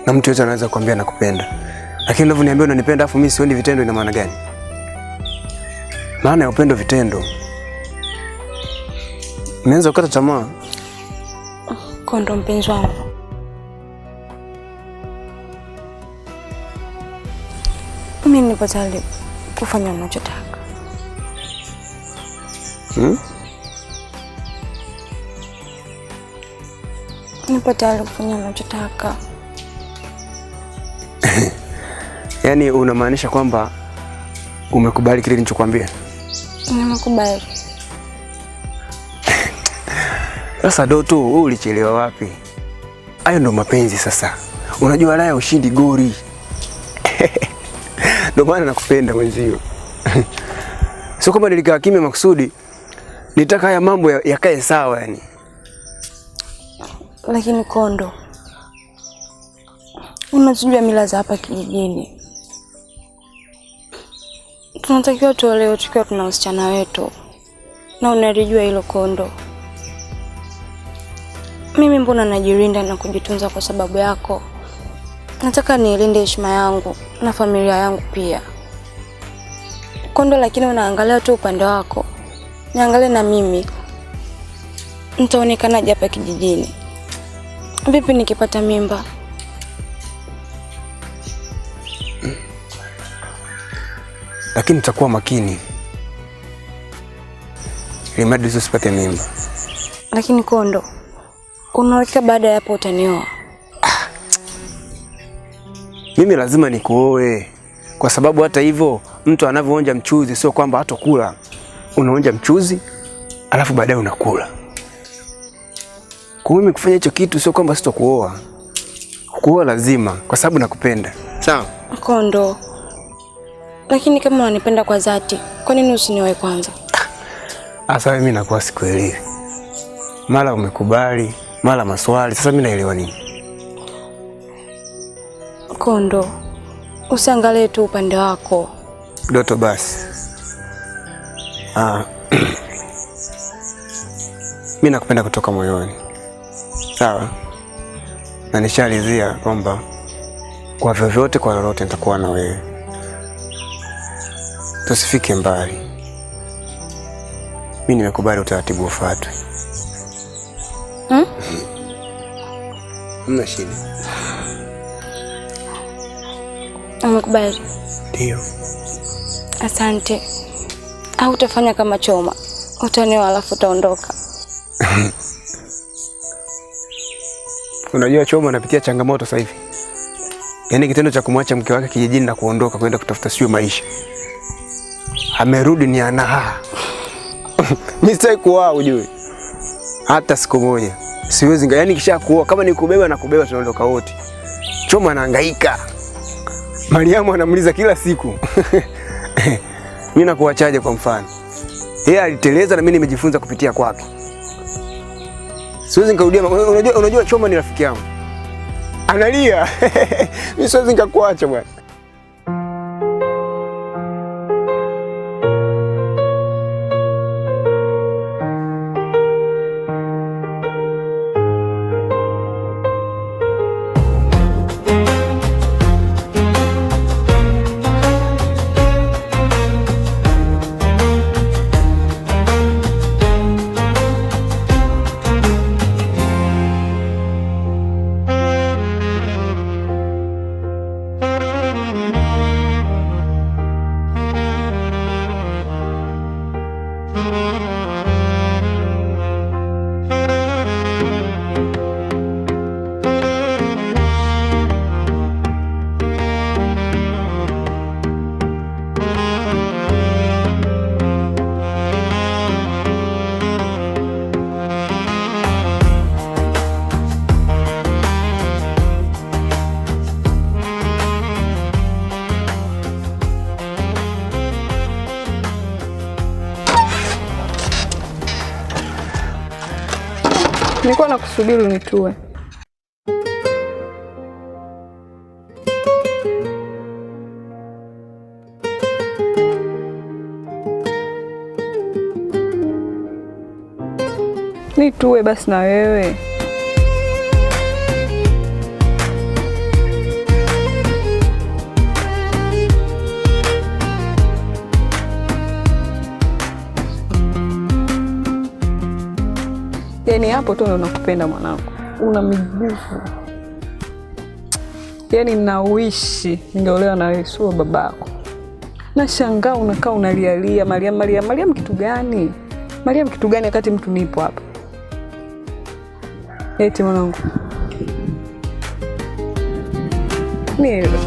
na mtu yote anaweza kuambia nakupenda, lakini unavyoniambia unanipenda afu mimi sioni vitendo, ina maana gani? Maana ya upendo vitendo. Nianza kukata tamaa. Kondo mpenzi wangu, mimi nipo tayari kufanya unachotaka. Nipo tayari kufanya unachotaka. Yaani unamaanisha kwamba umekubali kile nilichokuambia? Nimekubali. Sasa Doto, wewe ulichelewa wapi? Hayo ndo mapenzi sasa. Unajua laya ushindi gori. Ndio maana nakupenda mwenzio. Sio kama nilikaa kimya makusudi. Nitaka haya mambo yakae sawa yani. Lakini Kondo, unajua mila za hapa kijijini. Tunatakiwa tuolewe tukiwa tuna usichana wetu. Na unalijua hilo Kondo. Mimi mbona najirinda na kujitunza kwa sababu yako? Nataka nilinde heshima yangu na familia yangu pia. Kondo, lakini unaangalia tu upande wako. Niangalie na mimi. Nitaonekanaje hapa kijijini? Vipi nikipata mimba? Lakini nitakuwa makini. Ili mradi usipate mimba. Lakini Kondo, unaweka baada ya hapo utanioa? Mimi lazima nikuoe. Kwa sababu hata hivyo mtu anavyoonja mchuzi sio kwamba hatokula. Unaonja mchuzi alafu baadaye unakula. Kwa mimi kufanya hicho kitu sio kwamba sitokuoa. Kuoa lazima kwa sababu nakupenda. Sawa? Kondo, lakini kama unanipenda kwa dhati, kwa nini usinioe kwanza? Asa mimi nakuwa sikuelewi. Mara umekubali, mara maswali. Sasa mimi naelewa nini? Kondo, usiangalie tu upande wako. Doto basi. Mimi nakupenda kutoka moyoni. Sawa? Na nishalizia kwamba kwa vyovyote kwa lolote nitakuwa na wewe. Tusifike mbali. Mimi nimekubali utaratibu ufuatwe. Hamna shida. Umekubali? Ndio. Asante. Au utafanya kama Choma? Utanioa alafu utaondoka. Unajua Choma anapitia changamoto sasa hivi. Yaani kitendo cha kumwacha mke wake kijijini na kuondoka kwenda kutafuta sio maisha. Amerudi ni anaha. Mimi sitaki kuoa ujue. Hata siku moja. Siwezi yaani kisha kuoa kama nikubeba na kubeba tunaondoka wote. Choma anahangaika. Mariamu anamuuliza kila siku. Mimi nakuachaje kwa mfano? Yeye aliteleza na mimi nimejifunza kupitia kwake. Siwezi nikarudia. Unajua Choma ni rafiki yangu. Analia. Mimi siwezi nikakuacha bwana. Nilikuwa nakusubiri unitue. Nitue basi na wewe. Yaani hapo tu ndo nakupenda mwanangu. Una miguvu. Yaani nauishi ningeolewa na wewe, sio babako. Nashangaa unakaa unalialia Mariam kitu gani? Mariam kitu gani wakati mtu nipo hapa? Eti mwanangu. Nilo.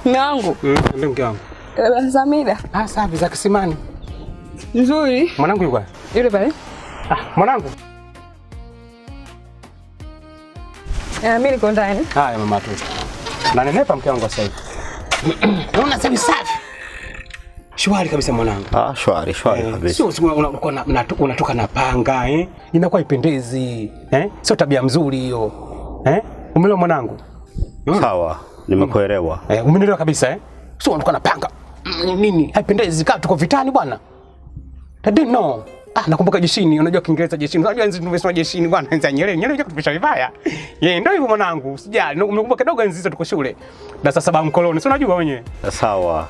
Mwanangu. Ndio mke wangu. Zamida. Safi za kisimani. Nzuri. Mwanangu yuko? Yule pale. Mwanangu. Mimi niko ndani. Haya mama tu. Na nenepa mke wangu sasa hivi. Naona sasa safi. Shwari kabisa mwanangu. Shwari kabisa. Sio unatoka na panga inakuwa ipendezi. Sio tabia mzuri hiyo. Umeelewa mwanangu? Sawa, nimekuelewa. Umenielewa kabisa Sio unatoka na panga. Nini? Haipendezi kama tuko vitani bwana. Tadi no. Nakumbuka jeshini, unajua Kiingereza jeshini. Unajua enzi tumesoma jeshini bwana, enzi Nyerere kutupisha vibaya. Ndio hivyo mwanangu. Usijali, umekumbuka kidogo enzi tuko shule. Darasa 7 mkoloni. Si unajua wenyewe. Sawa.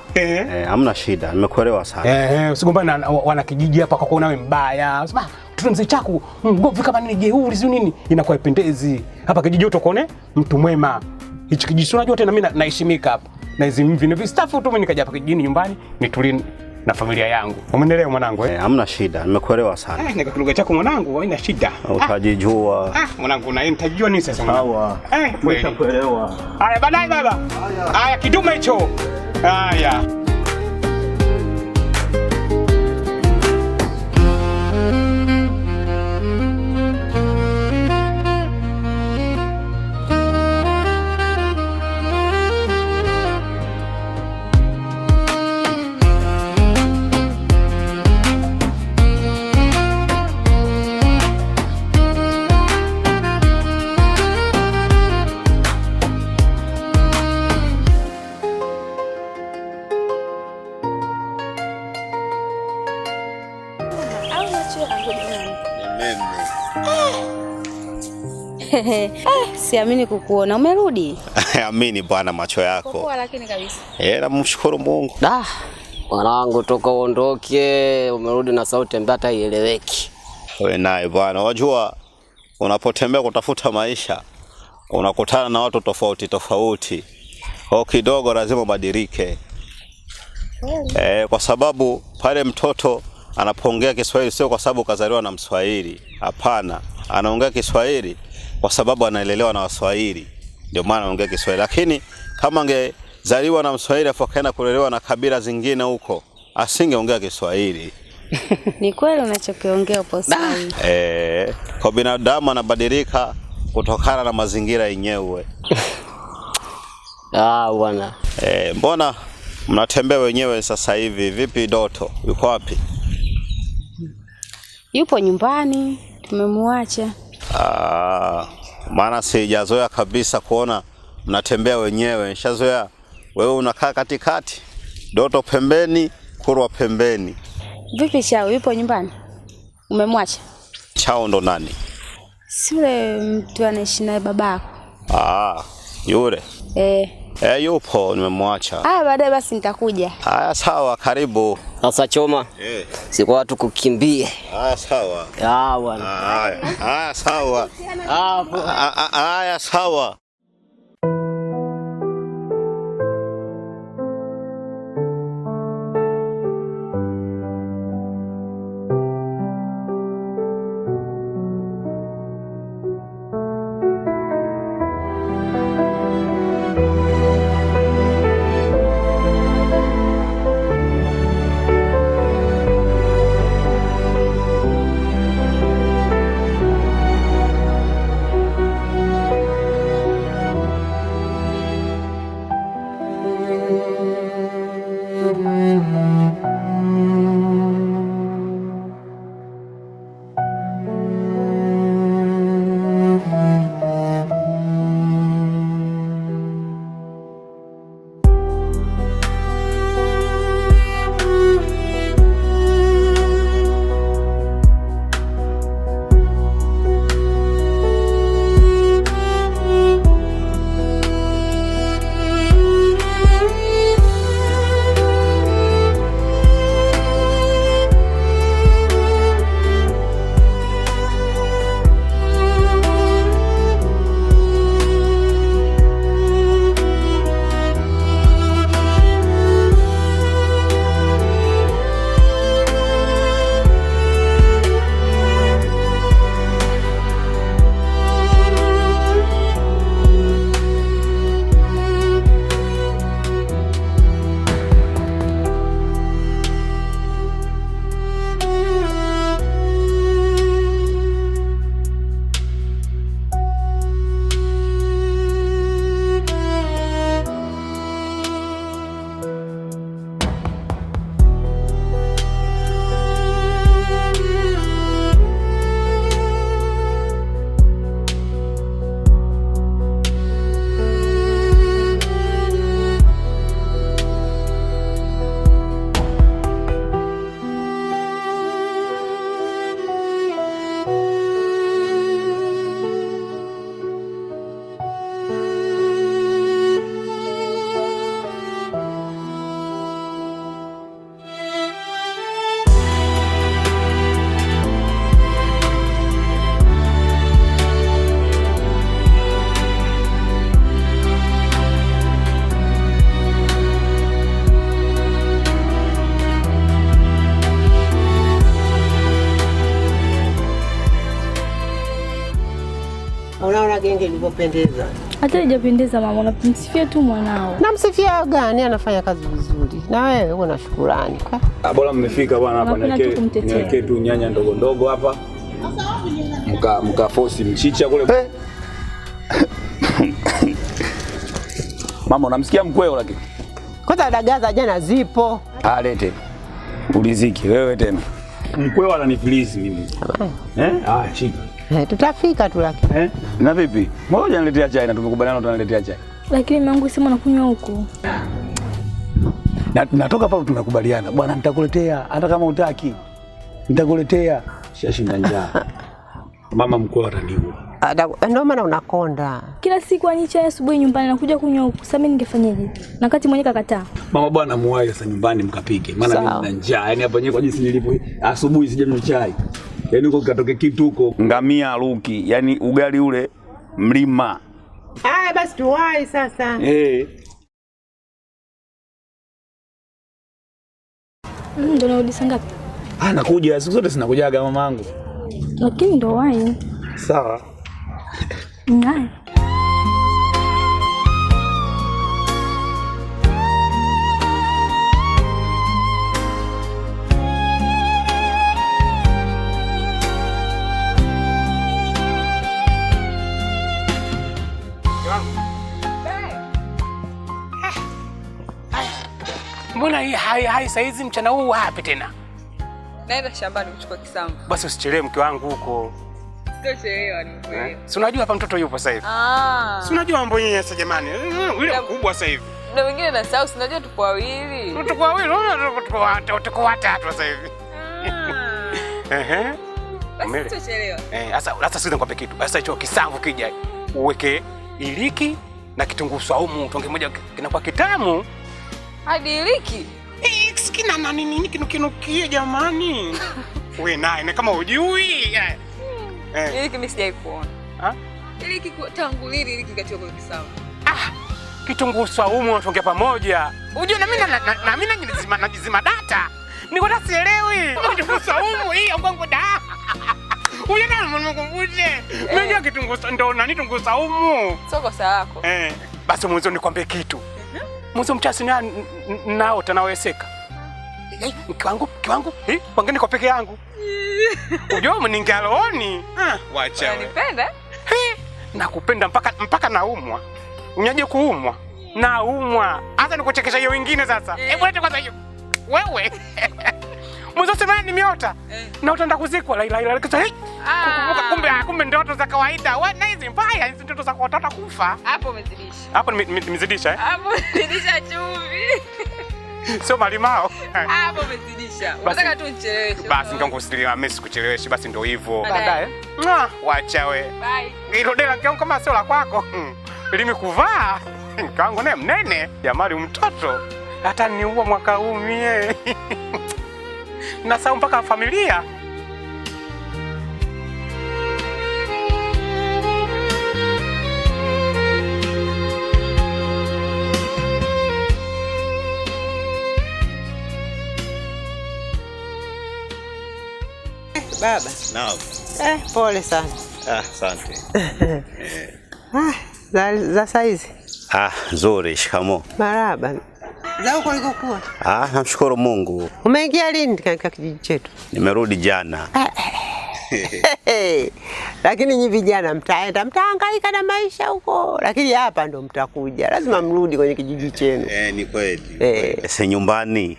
Hamna shida, nimekuelewa sana. Usigombane na wana kijiji hapa kwa kuona wewe mbaya. Unasema, "Mtoto mzee chako, mgovi kama nini jeuri sio nini?" Inakuwa ipendezi. Hapa kijiji utakuone mtu mwema. Hichi kijiji unajua tena mimi naheshimika hapa. Na hizo mvi ni vistafu tu mimi nikaja hapa kijijini nyumbani, nitulie na familia yangu. Umenielewa mwanangu Hamna shida, nimekuelewa sana. Nika lugha chako mwanangu, haina shida. Utajijua. Mwanangu na nitajijua nini sasa mwanangu? Sawa. Nimekuelewa. Haya baadaye baba. Haya kidume hicho. Haya. Siamini kukuona. Umerudi? Amini bwana, macho yako. Poa lakini kabisa. Namshukuru Mungu. Mwanangu toka uondoke, umerudi na sauti mbaya hata ieleweki. Wewe naye bwana, wajua unapotembea kutafuta maisha unakutana na watu tofauti. Kidogo lazima ubadilike. Kwa sababu pale mtoto anapoongea Kiswahili sio kwa sababu kazaliwa na Mswahili. Hapana, anaongea Kiswahili kwa sababu analelewa na Waswahili. Ndio maana anaongea Kiswahili. Lakini kama angezaliwa na Mswahili afu akaenda kulelewa na kabila zingine huko, asingeongea Kiswahili. Ni kweli unachokiongea hapo sahihi. Kwa binadamu anabadilika kutokana na mazingira yenyewe. Bwana. Mbona mnatembea wenyewe sasa hivi? Vipi Doto? Yuko wapi? Yupo nyumbani, tumemwacha. Maana sijazoea kabisa kuona mnatembea wenyewe. Nishazoea wewe unakaa katikati, Doto pembeni, Kurwa pembeni. Vipi Chao, yupo nyumbani? Umemwacha? Chao ndo nani? Si yule mtu anaishi naye babako. Yule? Yupo, nimemwacha. Baadaye basi nitakuja. Sawa, karibu. Sasa Choma. Siku watu kukimbie. Sawa. Bwana. Sawa. Sawa. genge lilipopendeza. Hata haijapendeza mama, unamsifia tu mwanao. Namsifia gani? Anafanya kazi vizuri. Na wewe una shukrani. Bora mmefika bwana hapa, niwekee tu nyanya ndogo ndogo hapa. Mkafosi mchicha kule. Mama unamsikia mkweo lakini. Kwanza dagaa za jana zipo. Lete. Uliziki wewe tena. Mkweo ananifilizi mimi. Chika. Tutafika tu lakini. Na vipi? Ngoja niletea chai na tumekubaliana tunaletea chai. Lakini mimi wangu sema nakunywa huko. Natoka pale tumekubaliana. Bwana nitakuletea hata kama utaki. Nitakuletea. Shashinda njaa. Mama mkweo ataniua. Ndio maana unakonda. Kila siku anywi chai asubuhi nyumbani nakuja kunywa huko. Sasa mimi ningefanyaje? Na kati mwenyewe kakataa. Mama bwana muwahi sasa nyumbani mkapike. Maana mimi nina njaa. Yaani hapa nyewe kwa jinsi nilipo asubuhi sijanywa chai. Yaani huko katoke kitu huko ngamia aluki. Yaani ugali ule mlima. Haya basi tuwahi sasa. Ndio narudi saa ngapi? Nakuja siku zote sinakujaga mamangu. Lakini ndo wahi. Sawa. Ngai. Mbona hai saizi mchana huu wapi tena? Naenda shambani kuchukua kisamvu. Basi usichelewe mke wangu huko. Sitochelewa ni kweli. Si unajua hapa mtoto yupo sasa hivi. Si unajua mambo yenyewe sasa jamani. Yule mkubwa sasa hivi. Na wengine na sawa, si unajua tupo wawili. Tuko wawili, tuko watatu sasa hivi. Basi sitochelewa. Sasa siwezi nikwambia kitu. Sasa hicho kisamvu kija uweke iliki na kitunguu saumu, tonge moja kinakuwa kitamu. Hadi iliki? Kina nini kinukie jamani. Wewe naye kama hujui. Iliki mimi sijai kuona. Iliki tangu lini iliki katiwa kwa kisamvu? Kitunguu saumu tonge pamoja. Unajua na mimi najizima data. Niko hata sielewi. Kitunguu saumu hii kwangu da. Huyu nani mkumbushe? Mimi kitunguu ndo nani kitunguu saumu? Soko salako. Basi mwanzo nikwambie kitu. Mwanzo mchasi nao tanaweseka. Kiwangu, pangeni kwa peke yangu. Unajua mningaloni. Wacha wewe. Unanipenda? Nakupenda mpaka naumwa. Unyaje kuumwa? Naumwa. Hata nikuchekesha hiyo wengine sasa. Hebu leta kwanza hiyo. Wewe. Mwanzo sema nimeota. Na utaenda kuzikwa la kumbe ndoto za kawaida. Wewe na hizi mbaya, hizi ndoto za kuota kufa. Hapo umezidisha. Hapo nimezidisha Hapo umezidisha chumvi. Sio malimao. Hapo umezidisha. Unataka tu nicheleweshe. Basi ndio ngusilia mimi sikucheleweshe, basi ndio hivyo. Baadaye. Wacha we. Bye. Hilo dela kiangu kama sio la kwako. Limi kuvaa. Kangu naye mnene, jamani mtoto. Hata niua mwaka huu mie. Nasahau mpaka familia. Baba. Naam. Pole sana. Asante. Za saizi. Nzuri, shikamo. Marahaba. Za huko ulikokuwa? Namshukuru Mungu. Umeingia lini katika kijiji chetu? Nimerudi jana. Lakini nyinyi vijana mtahangaika na maisha huko, lakini hapa ndo mtakuja. Lazima mrudi kwenye kijiji chenu. Ni kweli. Si nyumbani.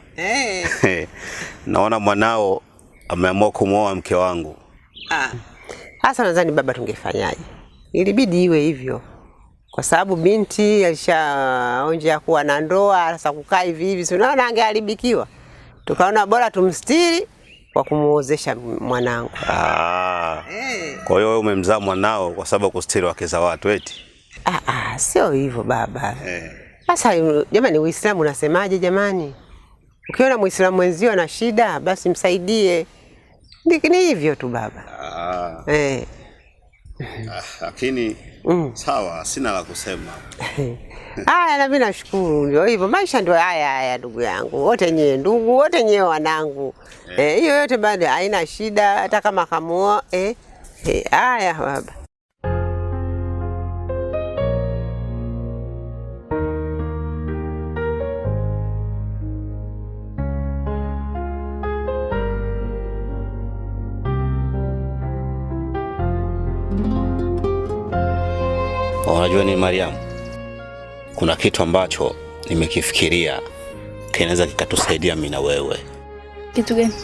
Naona mwanao ameamua kumwoa mke wangu. Sasa nadhani baba tungefanyaje? Ilibidi iwe hivyo. Kwa sababu binti alishaonja kuwa na ndoa, sasa kukaa hivi si unaona angeharibikiwa. Tukaona bora tumstiri kwa kumuozesha mwanangu. Kwa hiyo wewe umemzaa mwanao kwa sababu kustiri wake za watu eti? Sio hivyo baba. Sasa jamani, Uislamu unasemaje jamani? Ukiona Muislamu mwenzio ana shida basi msaidie. Ni hivyo tu baba. Lakini sawa, sina la kusema. Na mimi nashukuru, ndio hivyo maisha ndio haya ndugu yangu. Wote nyewe ndugu, wote nyewe wanangu. Hiyo yote bado haina shida hata kama kamuoa. Haya baba. Unajua ni Mariam, kuna kitu ambacho nimekifikiria kinaweza kikatusaidia mimi na wewe. Kitu gani?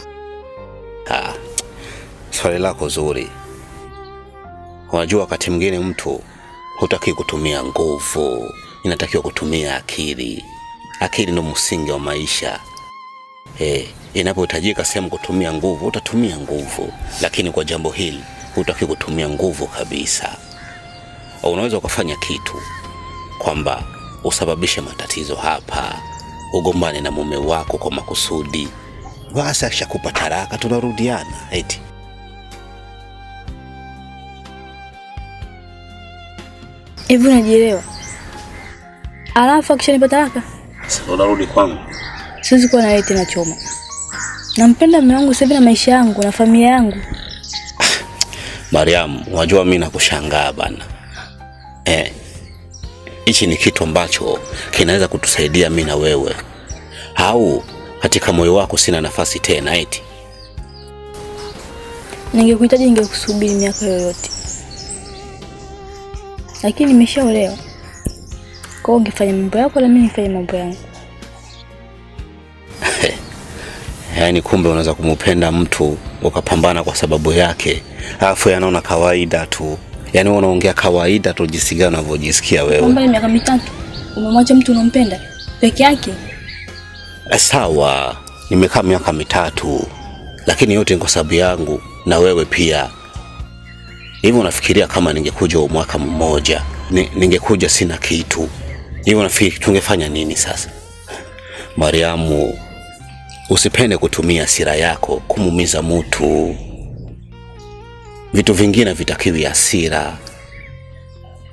Swali lako zuri. Unajua wakati mwingine mtu hutaki kutumia nguvu, inatakiwa kutumia akili. Akili ndio msingi wa maisha. Inapohitajika sehemu kutumia nguvu, utatumia nguvu, lakini kwa jambo hili hutaki kutumia nguvu kabisa. Unaweza ukafanya kitu kwamba usababishe matatizo hapa, ugombane na mume wako kwa makusudi, basi akishakupa talaka tunarudiana eti. Hivi unajielewa? Alafu akishanipa talaka, sasa unarudi kwangu. Siwezi kuwa na wewe tena Choma. Nampenda mume wangu sasa na maisha yangu na familia yangu. Mariam, unajua mimi nakushangaa bana. Hichi ni kitu ambacho kinaweza kutusaidia mimi na wewe. Au katika moyo wako sina nafasi tena eti? Ningekuhitaji ningekusubiri miaka yoyote. Lakini nimeshaolewa. Kwa hiyo ungefanya mambo yako na mimi nifanye mambo yangu. Yaani kumbe unaweza kumpenda mtu ukapambana kwa sababu yake, alafu yanaona kawaida tu. Yaani unaongea kawaida tu, jinsi gani unavyojisikia wewe. Kwamba miaka 3 umemwacha mtu unampenda peke yake? Sawa, nimekaa miaka 3, lakini yote ni kwa sababu yangu na wewe pia. Hivi unafikiria kama ningekuja mwaka mmoja, ningekuja sina kitu, hivi unafikiri tungefanya nini sasa? Mariamu, usipende kutumia hasira yako kumuumiza mtu. Vitu vingine vitakiwi hasira.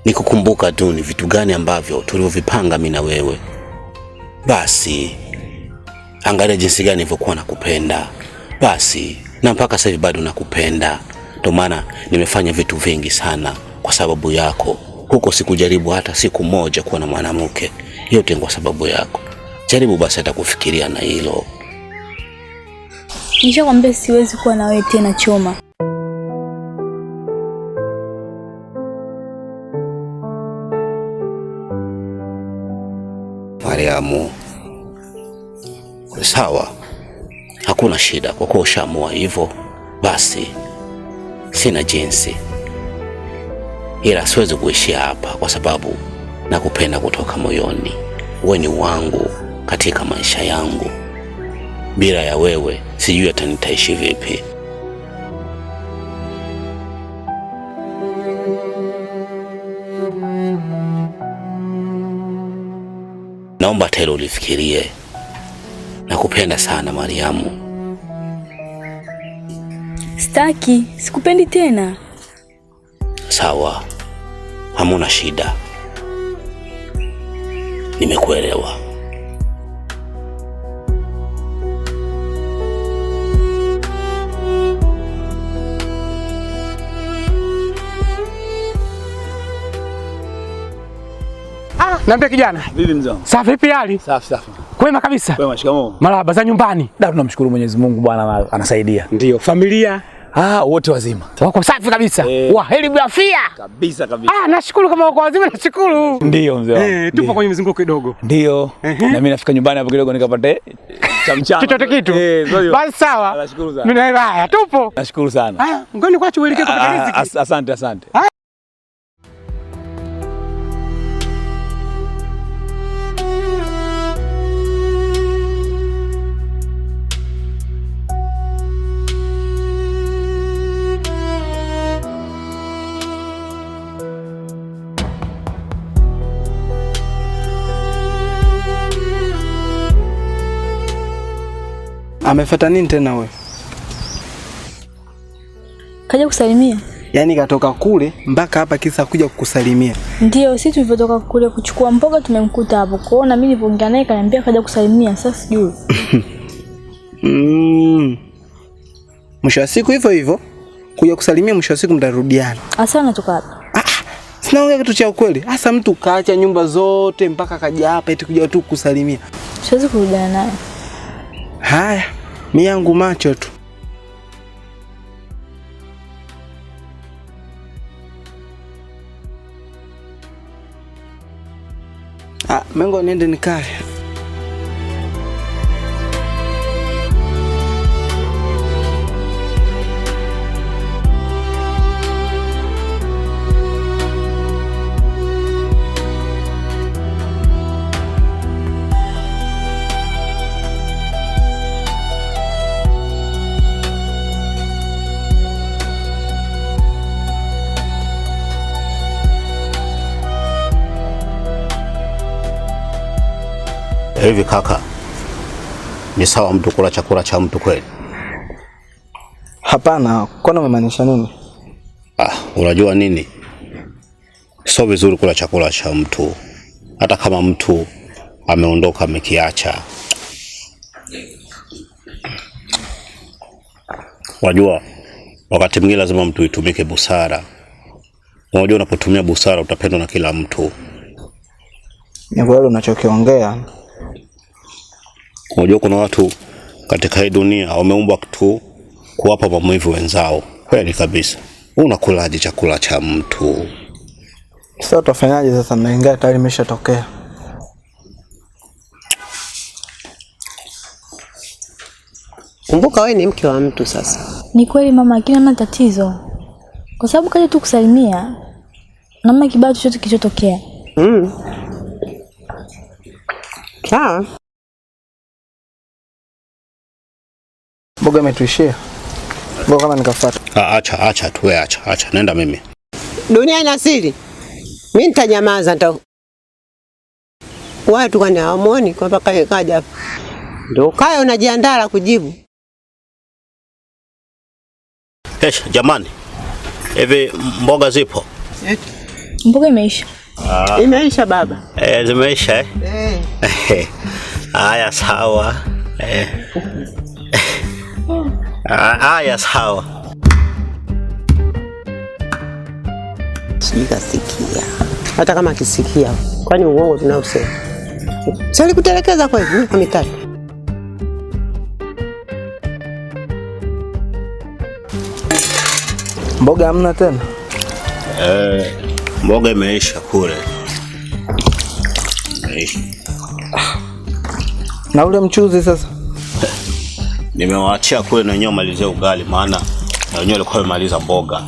Nikukumbuka tu ni vitu gani ambavyo tulivyopanga mimi na wewe. Basi angalia jinsi gani nilivyokuwa nakupenda. Basi na mpaka sasa hivi bado nakupenda. Ndio maana nimefanya vitu vingi sana kwa sababu yako. Huko sikujaribu hata siku moja kuwa na mwanamke. Yote kwa sababu yako. Jaribu basi hata kufikiria na hilo. Nishakwambia siwezi kuwa na wewe tena Choma. Mariamu, sawa, hakuna shida kwa kuwa ushaamua hivyo. Basi sina jinsi, ila siwezi kuishia hapa kwa sababu nakupenda kutoka moyoni. Wewe ni wangu katika maisha yangu. Bila ya wewe sijui hata nitaishi vipi. Naomba tena ulifikirie. Nakupenda sana Mariamu. Sitaki, sikupendi tena. Sawa, hamuna shida. Nimekuelewa. Niambie kijana. Vipi mzee? Safi, vipi hali? Safi. Kwema kabisa. Kwema, shikamoo. Marahaba, za nyumbani? Tunamshukuru Mwenyezi Mungu bwana anasaidia. Ndio, familia? Wote wazima. Wako safi kabisa. Waheri bila afya. Kabisa. Nashukuru kama wako wazima, nashukuru. Ndio mzee wangu. Tupo kwenye mzunguko kidogo. Ndio. Na mimi nafika nyumbani hapo kidogo nikapate chamchama. Chochote kitu. Basi sawa. Nashukuru sana. Mimi na haya, tupo. Nashukuru sana. Ngoni kwacha uelekee kwa riziki. Asante. Amefuata nini tena wewe? Kaja kusalimia. Yaani katoka kule mpaka hapa kisa kuja kukusalimia. Ndio, sisi tulivyotoka kule kuchukua mboga tumemkuta hapo. Kwa hiyo na mimi nilipoongea naye kaniambia kaja kusalimia. Sasa sijui. Mwisho wa siku hivyo kuja kusalimia, mwisho wa siku mtarudiana. Asa natoka hapa. Sinaongea kitu cha ukweli. Hasa mtu kaacha nyumba zote mpaka kaja hapa eti kuja tu kusalimia. Siwezi kurudiana naye. Haya, mimi yangu macho tu. Mengo niende nikae. Hivi kaka, ni sawa mtu kula chakula cha mtu kweli? Hapana, kwani umemaanisha nini? Unajua nini? Sio vizuri kula chakula cha mtu, hata kama mtu ameondoka amekiacha. Unajua wakati mwingine lazima mtu itumike busara. Unajua unapotumia busara utapendwa na kila mtu. Ni kweli unachokiongea. Unajua kuna watu katika hii dunia wameumbwa tu kuwapa maumivu wenzao. Kweli kabisa. Unakulaje chakula cha mtu? Sasa utafanyaje sasa, mnaingia tayari imeshatokea. Kumbuka wewe ni mke wa mtu sasa. Ni kweli mama, lakini hamna tatizo. Kwa sababu kaja tu kusalimia. Na mama kibao chochote kilichotokea. Sawa. Mboga imetuishia. Mboga kama nikafuata. Acha tu wewe, acha. Nenda mimi. Dunia ina siri. Mimi nitanyamaza watu kwani hawamuoni kwamba kaja hapa. Ndio kae unajiandaa kujibu. Jamani. Hivi mboga zipo? Mboga imeisha. Imeisha baba. Zimeisha Haya sawa. Haya sawa. Sikasikia. Hata kama akisikia, kwani uongo tunausema? Sasa kutelekeza kwa hivi kwa mitatu. Mboga hamna tena? Mboga imeisha kule. Imeisha. Na ule mchuzi sasa? Nimewaachia kule na wenyewe malizie ugali, maana na wenyewe walikuwa wamemaliza mboga.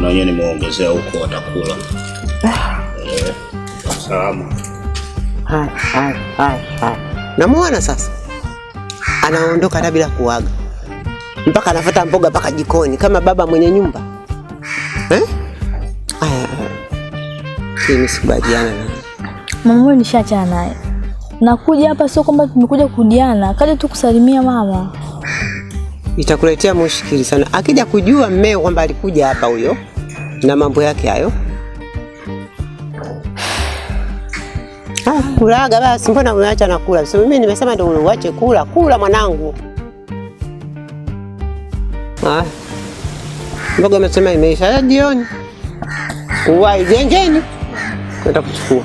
Na wenyewe nimeongezea huko watakula. Salama. Hai. Namuona sasa. Anaondoka hata bila kuaga. Mpaka anafuata mboga mpaka jikoni kama baba mwenye nyumba. Mimi sikubaliana naye. Mama nishaachana naye. Nakuja hapa sio kwamba tumekuja kudiana, kaja tu kusalimia mama. Itakuletea mushkili sana. Akija kujua mmeo kwamba alikuja hapa huyo na mambo yake hayo. Kulaga basi, mbona unaacha na kula? Sio mimi nimesema ndio uache kula. Kula mwanangu. Mboga umesema imeisha jioni. Uwai gengeni. Kwenda kuchukua.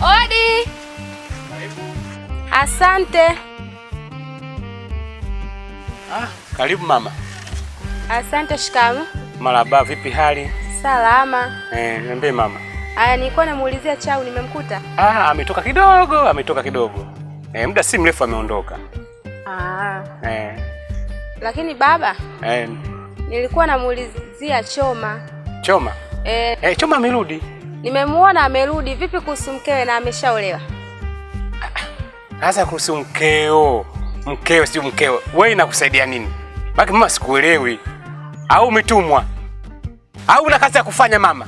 Odi. Asante. Karibu mama. Asante, shikamoo. Marhaba, vipi hali? Salama. Niambie mama. Nilikuwa namuulizia Chau, nimemkuta? Ametoka kidogo. Muda si mrefu ameondoka. Lakini baba, nilikuwa namuulizia Choma. Choma? Choma amerudi. Nimemuona amerudi. Vipi kuhusu mkewe, na ameshaolewa? Sasa kuhusu mkeo si mkeo. Wewe inakusaidia nini? Baki mama, sikuelewi. Au umetumwa? Au una kazi ya kufanya mama?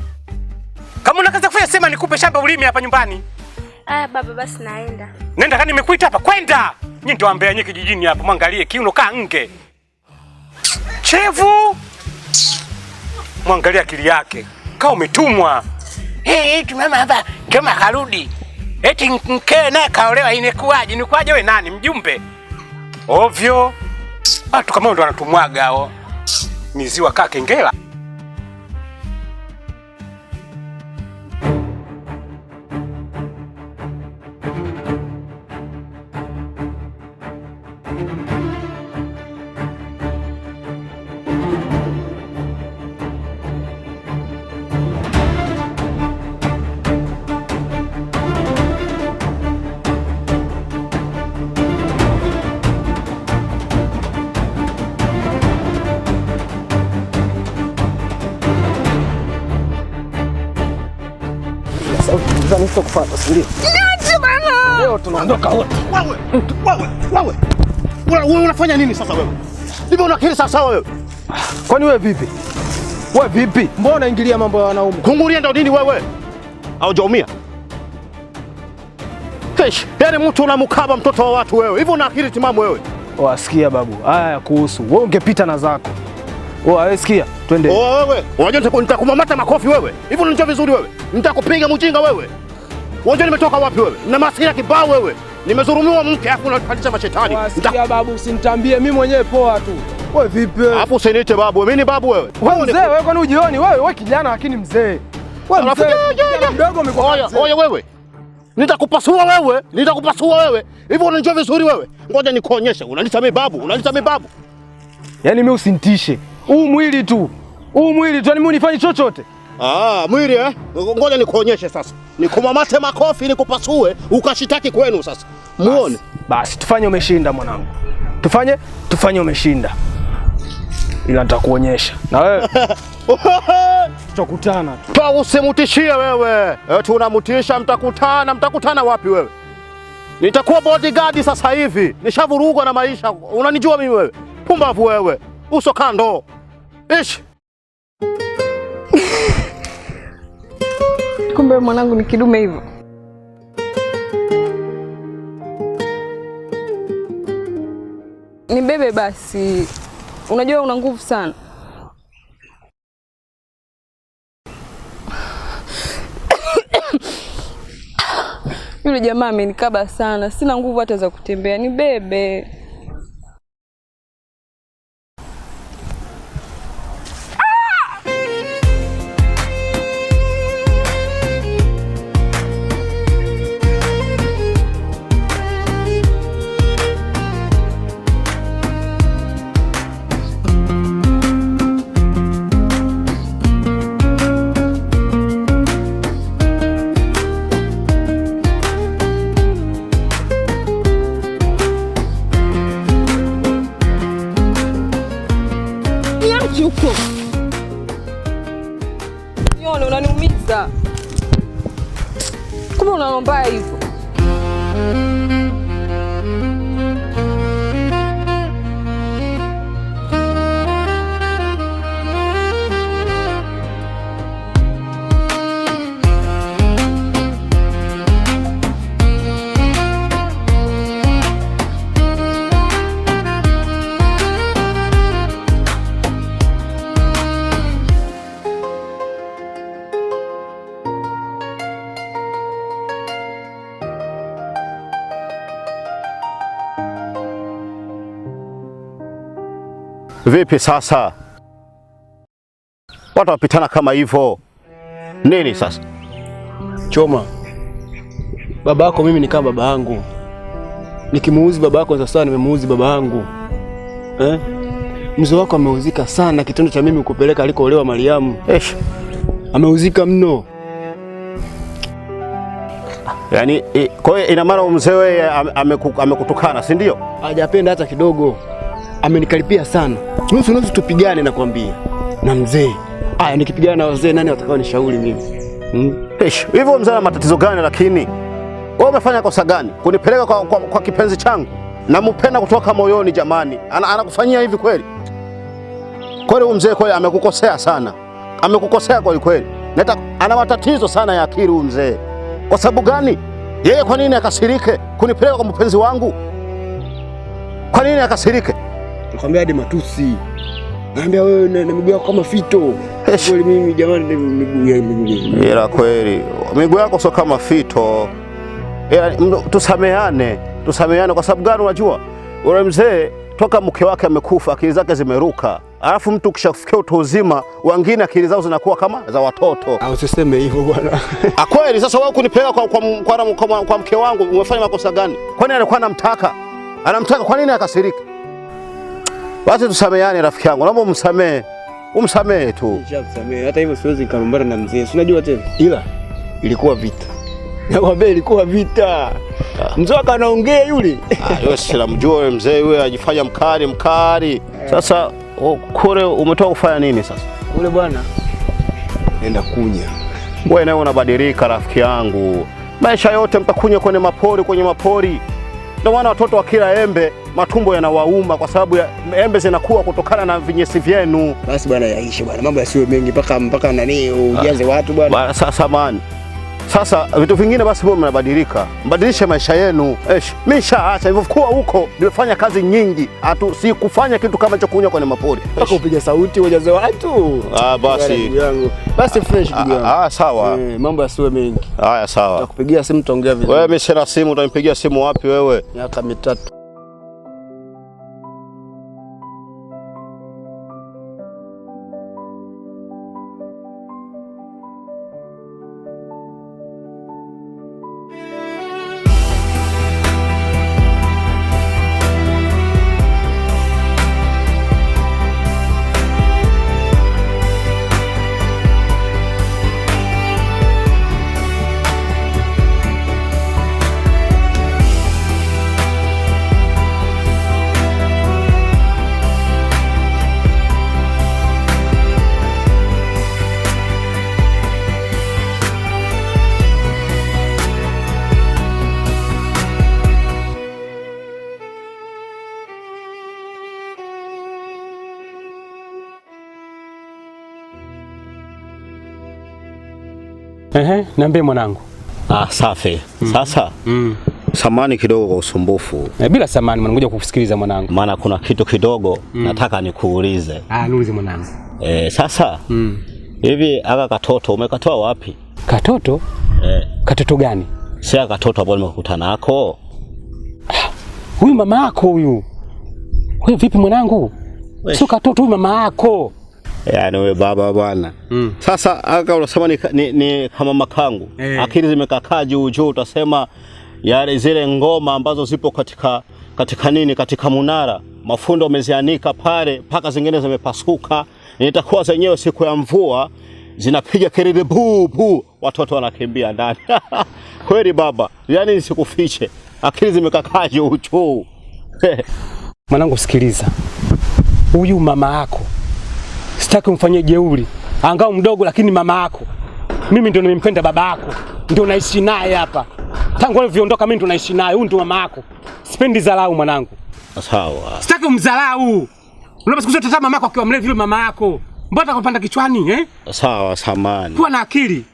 Kama una kazi ya kufanya sema nikupe shamba ulime hapa nyumbani. Baba basi naenda. Nenda, kani nimekuita hapa, kwenda. Nyinyi ndio ambea nyinyi kijijini hapa, mwangalie kiuno kaa nge. Chevu. Mwangalia akili yake. Kaa umetumwa. Tumama hapa kama karudi. Eti mkee naye kaolewa, inekuaje? Nikuaje wewe nani? Mjumbe? Ovyo. Watu kama ndo wanatumwaga hao. Miziwa kaa kengela. mimi sitakufuata, si ndio? Niache bana. Leo tunaondoka wote. Wewe unafanya nini sasa wewe? Hivi una akili sawa wewe? Kwani wewe vipi? Wewe vipi? Mbona unaingilia mambo ya wanaume? Kungulia ndio nini wewe? Haujaumia? Kesh, yaani mtu unamkaba mtoto wa watu wewe. Hivi una akili timamu wewe? Wasikia babu. Haya kuhusu. Wewe ungepita na zako. Wewe sikia, twende. Wewe, unajua nitakumamata makofi wewe. Hivi unanijua vizuri wewe? Nitakupiga mjinga wewe. Unajua nimetoka wapi wewe? Na maskini kibao wewe. Nimezulumiwa mke afu unapandisha mashetani. Wasikia babu, usinitambie mimi mwenyewe poa tu. Wewe vipi wewe? Hapo usiniite babu. Mimi ni babu wewe. Wewe mzee, wewe kwani ujioni wewe kijana lakini mzee. Wewe mzee. Mdogo umekuwa. Oya wewe. Nitakupasua wewe. Hivi unanijua vizuri wewe? Ngoja nikuonyeshe. Unaniita mimi babu. Yaani mimi usinitishe. Huu mwili tu. Yaani mimi unifanye chochote. Mwili eh? Ngoja nikuonyeshe sasa. Nikumamate makofi nikupasue ukashitaki kwenu sasa. Muone. Basi tufanye umeshinda mwanangu. Tufanye umeshinda. Ila nitakuonyesha. Na wewe tutakutana tu. Usimutishie wewe. Eti unamutisha, mtakutana wapi wewe? Nitakuwa bodyguard sasa hivi. Nishavurugwa na maisha. Unanijua mimi wewe? Pumbavu wewe. Uso kando. Ish. Kumbe mwanangu ni kidume hivyo. Nibebe basi. Unajua una nguvu sana. Yule jamaa amenikaba sana. Sina nguvu hata za kutembea. Nibebe. Huko. Yone unaniumiza. Kumbe unalomba hivyo. Vipi sasa? Watu wapitana kama hivyo. Nini sasa? Choma. Baba yako mimi ni kama baba yangu. Nikimuuzi baba yako sasa nimemuuzi baba yangu. Mzee wako ameuzika sana kitendo cha mimi kupeleka alikoolewa Mariamu. Ameuzika mno. Yaani kwa hiyo ina maana mzee wewe amekutukana, si ndio? Hajapenda hata kidogo. Amenikaripia sana. Nusu tupigane na kwambia. Na mzee. Aya nikipigana na wazee nani watakao nishauri mimi? Hivyo mzee ana matatizo gani lakini? Wewe umefanya kosa gani? Kunipeleka kwa kipenzi changu. Nampenda kutoka moyoni jamani. Anakufanyia hivi kweli? Kweli huyu mzee kweli amekukosea sana. Amekukosea kweli. Neta ana matatizo sana ya akili huyu mzee. Kwa sababu gani? Yeye kwa nini akasirike kunipeleka kwa mpenzi wangu? Kwa nini akasirike? Nakwambia hadi matusi. Naambia wewe na miguu yako kama fito. Kweli mimi jamani miguu. Ila kweli miguu yako sio kama fito. Ila tusameane kwa sababu gani unajua? Ule mzee toka mke wake amekufa akili zake zimeruka. Alafu mtu kishafikia utu uzima, wengine akili zao zinakuwa kama za watoto. Au usiseme hivyo bwana. Kweli sasa wewe kunipeleka kwa mke wangu umefanya makosa gani? Kwani alikuwa anamtaka? Kwa nini akasirika? Basi tusameane rafiki yangu. Naomba umsamehe tu. Nishakusamehe. Hata hivyo siwezi nikalumbana na mzee. Si unajua tena? Ila ilikuwa vita. Nakwambia ilikuwa vita. Mzee akanaongea yule. Yule silamjua yule mzee yule ajifanya mkali. Sasa kule umetoka kufanya nini sasa? Kule bwana. Nenda kunya. Wewe nawe unabadilika rafiki yangu. Maisha yote mtakunywa kwenye mapori. Ndio maana watoto wa kila embe matumbo yanawauma kwa sababu ya embe zinakuwa kutokana na vinyesi vyenu. Basi bwana, yaishi bwana. Mambo yasiwe mengi mpaka nani ujaze watu bwana. Bwana sasa man. Sasa vitu vingine basi bwana mnabadilika. Mbadilishe maisha yenu. Mimi nishaacha hivyo kuwa huko, nimefanya kazi nyingi. Si kufanya kitu kama cha kunywa kwenye mapori. Mpaka upige sauti ujaze watu. Basi. Basi fresh ndugu yangu. Sawa. Mambo yasiwe mengi. Haya sawa. Nitakupigia simu tuongea vizuri. Wewe mimi sina simu, utanipigia simu wapi wewe? Miaka 3. Niambie mwanangu. Safi. Sasa samani kidogo kwa usumbufu. Bila samani mwanangu, ngoja kukusikiliza mwanangu. Maana kuna kitu kidogo nataka nikuulize. Niulize mwanangu. Sasa hivi aka katoto umekatoa wapi? Katoto? Katoto gani? Si aka katoto hapo nimekutana nako. Huyu mama yako huyu. Wewe vipi mwanangu? Sio katoto, huyu mama yako. Yaani wewe baba bwana. Sasa aka unasema ni kama makangu. Akili zimekakaa juu utasema yale zile ngoma ambazo zipo katika munara. Mafundo wamezianika pale mpaka zingine zimepasuka. Nitakuwa zenyewe siku ya mvua zinapiga kelele buu watoto wanakimbia ndani. Kweli baba, yani nisikufiche. Akili zimekakaa juu. Mwanangu sikiliza. Huyu mama yako sitaki umfanyie jeuri. Angao mdogo lakini mama yako. Mimi ndio nimempenda baba yako. Ndio naishi naye hapa. Tangu alivyoondoka mimi ndio naishi naye. Huyu ndio mama yako. Sipendi dharau mwanangu. Sawa. Sitaki umdharau. Unapaswa kutazama mama yako akiwa mlevi yule mama yako. Mbona kupanda kichwani Sawa, samani. Kuwa na akili.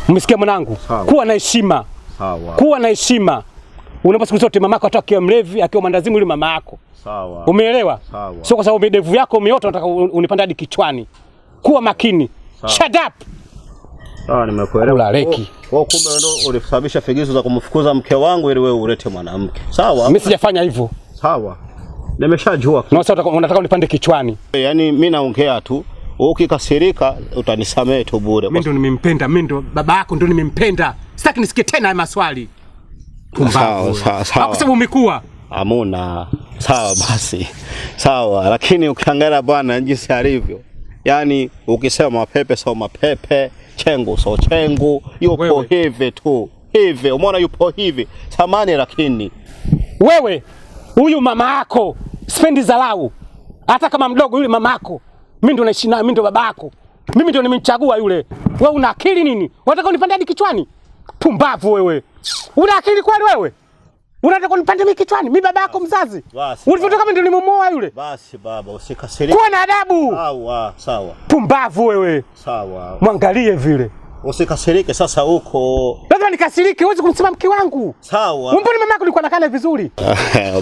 Umesikia mwanangu? Kuwa na heshima. Sawa. Kuwa na heshima. Unapaswa kuzote mama yako akiwa mlevi, akiwa mandazimu yule mama yako. Sawa. Umeelewa? Sawa. Sio kwa sababu midevu yako umeota unataka unipanda hadi kichwani. Kuwa makini. Sawa. Shut up. Sawa, nimekuelewa. Kula leki. Kumbe ndio ulisababisha figizo za kumfukuza mke wangu ili wewe ulete mwanamke. Sawa? Mimi sijafanya hivyo. Sawa. Nimeshajua. Na sasa unataka unipande kichwani. Yaani mimi naongea tu. Ukikasirika utanisamehe tu bure. Mimi ndo nimempenda, mimi ndo baba yako ndo nimempenda. Sitaki nisikie tena haya maswali. Sawa. Kwa sababu umekuwa. Hamuna. Sawa basi. Sawa, lakini ukiangalia bwana jinsi alivyo. Yaani ukisema mapepe sio mapepe, chengu sio chengu, yupo hivi tu. Hivi, umeona yupo hivi. Samani lakini wewe huyu mama yako sipendi dharau. Hata kama mdogo yule mama yako. Mimi ndo naishi naye, mimi ndo baba yako. Mimi ndo nimemchagua yule. Wewe una akili nini? Unataka unipande hadi kichwani? Pumbavu wewe. Una akili kweli wewe? Unataka unipande mimi kichwani? Mimi baba yako mzazi. Ulivyotoka mimi ndo nimemuoa yule. Basi baba, usikasirike. Kuwa na adabu. Sawa. Pumbavu wewe. Sawa. Mwangalie vile. Usikasirike sasa huko. Lazima nikasirike, huwezi kumsema mke wangu. Sawa. Mbona mama yako alikuwa anakana vizuri?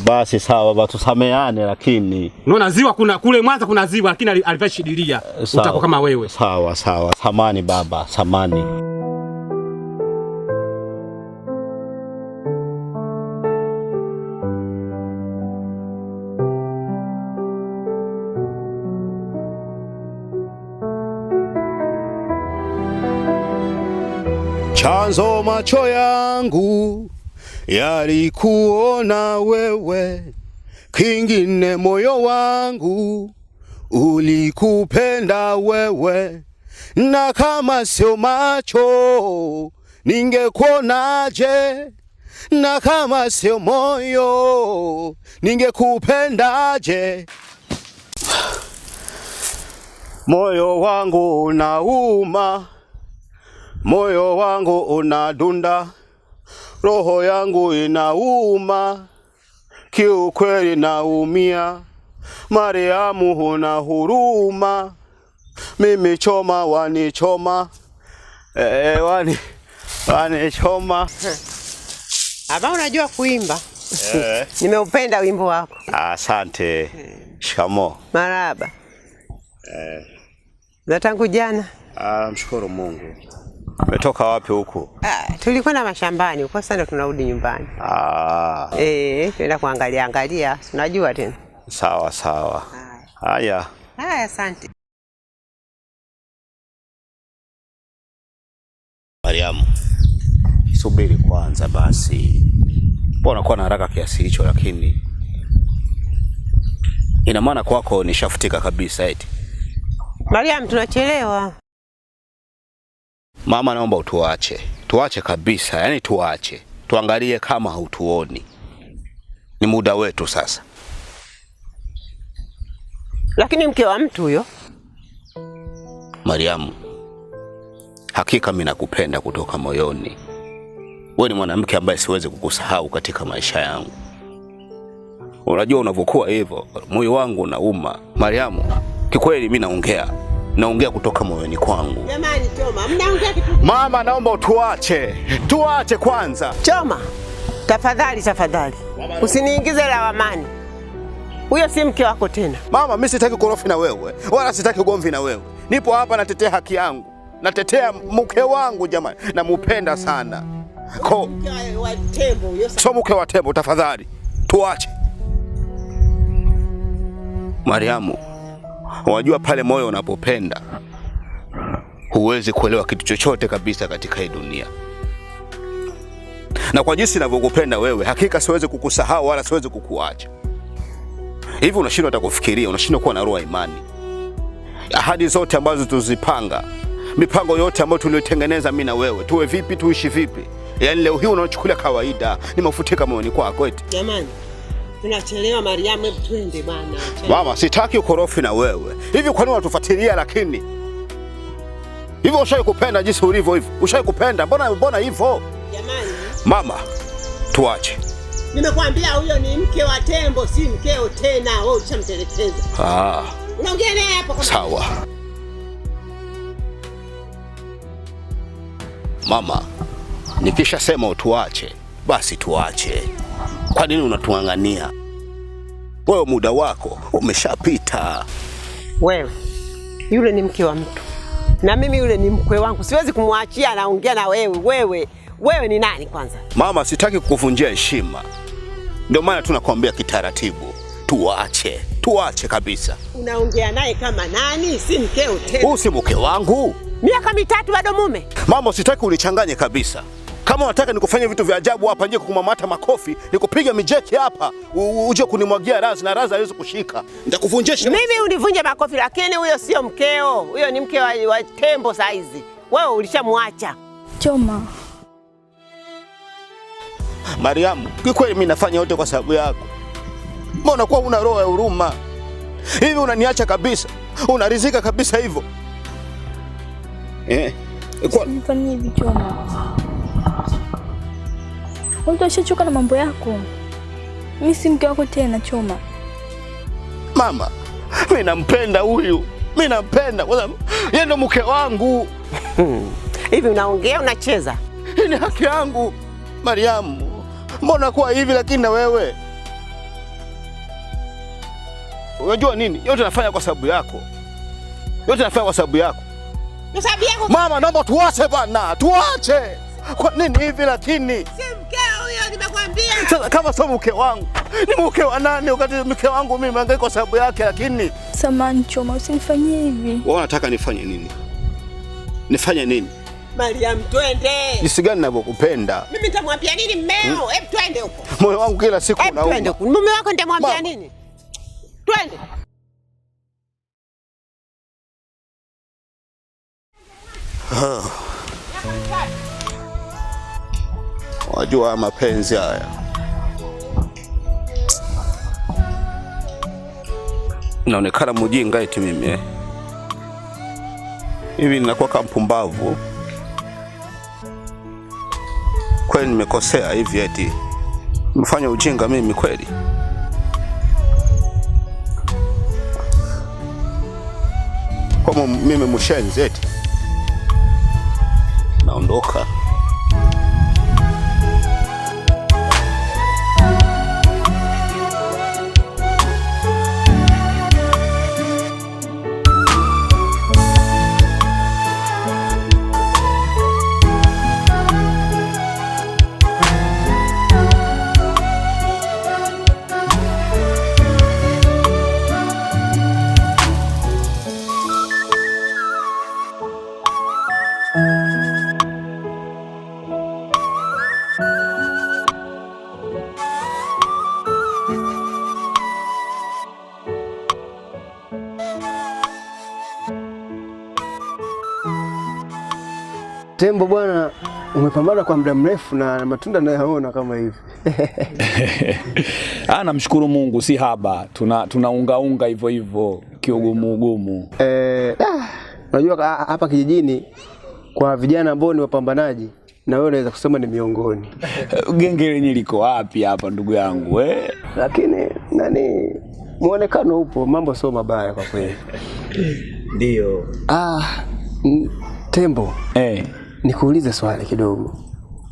Basi sawa baba, tusameane lakini. Unaona ziwa kuna kule Mwanza kuna ziwa lakini alivaa shidilia. Utakuwa kama wewe. Sawa. Samani baba, samani. Chanzo macho yangu yalikuona wewe, kingine moyo wangu ulikupenda wewe, na kama sio macho ningekuonaje, na kama sio moyo ningekupendaje. Moyo wangu unauma moyo wangu unadunda, roho yangu inauma, kiukweli naumia. Mariamu huna huruma, mimi choma wanichoma, wanichoma. Hapa unajua kuimba? Nimeupenda wimbo wako. Asante. Shikamoo. Marahaba. Na tangu jana? Mshukuru Mungu. Umetoka wapi huku? Tulikwenda mashambani, kwa sasa tunarudi nyumbani. Tuenda kuangalia, unajua tena. Sawa sawa. Haya. Asante. Mariamu, subiri kwanza basi. Mbona unakuwa na haraka kiasi hicho? Lakini ina maana kwako nishafutika kabisa eti? Mariamu, tunachelewa. Mama, naomba utuache. Tuache kabisa, yani tuache. Tuangalie kama hautuoni. Ni muda wetu sasa. Lakini mke wa mtu huyo. Mariamu, hakika mimi nakupenda kutoka moyoni. Wewe ni mwanamke ambaye siwezi kukusahau katika maisha yangu. Unajua unavyokuwa hivyo, moyo wangu unauma. Mariamu, kikweli mimi naongea kutoka moyoni kwangu. Jamani Choma, mnaongea kitu. Mama, naomba utuache. Tuache kwanza. Choma, tafadhali. Usiniingize lawamani. Huyo si mke wako tena. Mama, mimi sitaki korofi na wewe, wala sitaki ugomvi na wewe. Nipo hapa natetea haki yangu. Natetea mke wangu jamani. Namupenda sana. Mke wa tembo huyo. Sio mke wa tembo, tafadhali. Tuache. Mariamu, unajua pale moyo unapopenda huwezi kuelewa kitu chochote kabisa katika hii dunia. Na kwa jinsi ninavyokupenda wewe, hakika siwezi kukusahau wala siwezi kukuacha. Hivi unashindwa hata kufikiria, unashindwa kuwa na roho ya imani. Ahadi zote ambazo tuzipanga, mipango yote ambayo tuliotengeneza mimi na wewe, tuwe vipi, tuishi vipi, yaani leo hii unachukulia kawaida, nimefutika moyoni kwako eti. Jamani, tunachelewa Mariamu, hebu twende bana. Mama, sitaki ukorofi na wewe. Hivi kwa nini unatufuatilia lakini? Hivi ushaikupenda jinsi ulivyo hivi? Ushaikupenda? Mbona hivyo? Jamani. Mama, tuache. Nimekwambia huyo ni mke wa tembo, si mkeo tena. Wewe ushamtelekeza. Unaongea naye hapo kama. Sawa. Mama, nikishasema utuache, basi tuache. Kwa nini unatuangania? Wewe muda wako umeshapita. Wewe, yule ni mke wa mtu. Na mimi yule ni mkwe wangu. Siwezi kumwachia anaongea na wewe. Wewe ni nani kwanza? Mama, sitaki kukuvunjia heshima. Ndio maana tunakwambia kitaratibu. Tuache kabisa. Unaongea naye kama nani? Si mkeo tena. Huyu si mke wangu. Miaka 3 bado mume. Mama, sitaki unichanganye kabisa. Kama unataka nikufanye vitu vya ajabu hapa nje kukumamata makofi, nikupiga mijeki hapa, uje kunimwagia razi na razi haiwezi kushika. Nitakuvunjia. Mimi univunje makofi, lakini huyo sio mkeo. Huyo ni mke wa tembo saizi. Wewe ulishamwacha. Choma. Mariamu, kweli mimi nafanya yote kwa sababu yako. Mbona kwa una roho ya huruma? Hivi unaniacha kabisa? Unarizika kabisa hivyo? Usifanye hivi Choma. Wewe ushachoka na mambo yako. Mimi si mke wako tena Choma. Mama, mimi nampenda huyu. Mimi nampenda kwa sababu yeye ndo mke wangu. Hivi unaongea unacheza? Hii ni haki yangu. Mariamu, mbona kwa hivi lakini na wewe? Unajua nini? Yote nafanya kwa sababu yako. Kwa sababu yako. Mama, naomba tuache bana. Tuache. Kwa nini hivi lakini? Si mkeo huyo nimekwambia. Sasa kama sio mke wangu, ni mke wa nani wakati mke wangu mimi mangaika kwa sababu yake lakini? Samahani Choma, usinifanyie hivi. Wewe unataka nifanye nini? Nifanye nini? Mariam, twende. Jinsi gani ninavyokupenda. Mimi nitamwambia nini mmeo? Hebu twende huko. Moyo wangu kila siku unauma. Twende huko. Mume wako nitamwambia nini? Twende. Wajua mapenzi haya. Naonekana mjinga eti mimi. Hivi ninakuwa kama mpumbavu. kweli nimekosea hivi eti mfanya ujinga mimi kweli? Kama mimi mshenzi eti? Naondoka. Tembo bwana, umepambana kwa muda mrefu na matunda nayaona kama hivi. Namshukuru Mungu, si haba. Tunaunga hivyo hivyo kiugumu. Unajua hapa kijijini kwa vijana ambao ni wapambanaji na wewe unaweza kusema ni miongoni. Genge lenyewe liko wapi hapa ndugu yangu Lakini muonekano upo, mambo sio mabaya kwa kweli. Ndio. Tembo. Nikuulize swali kidogo.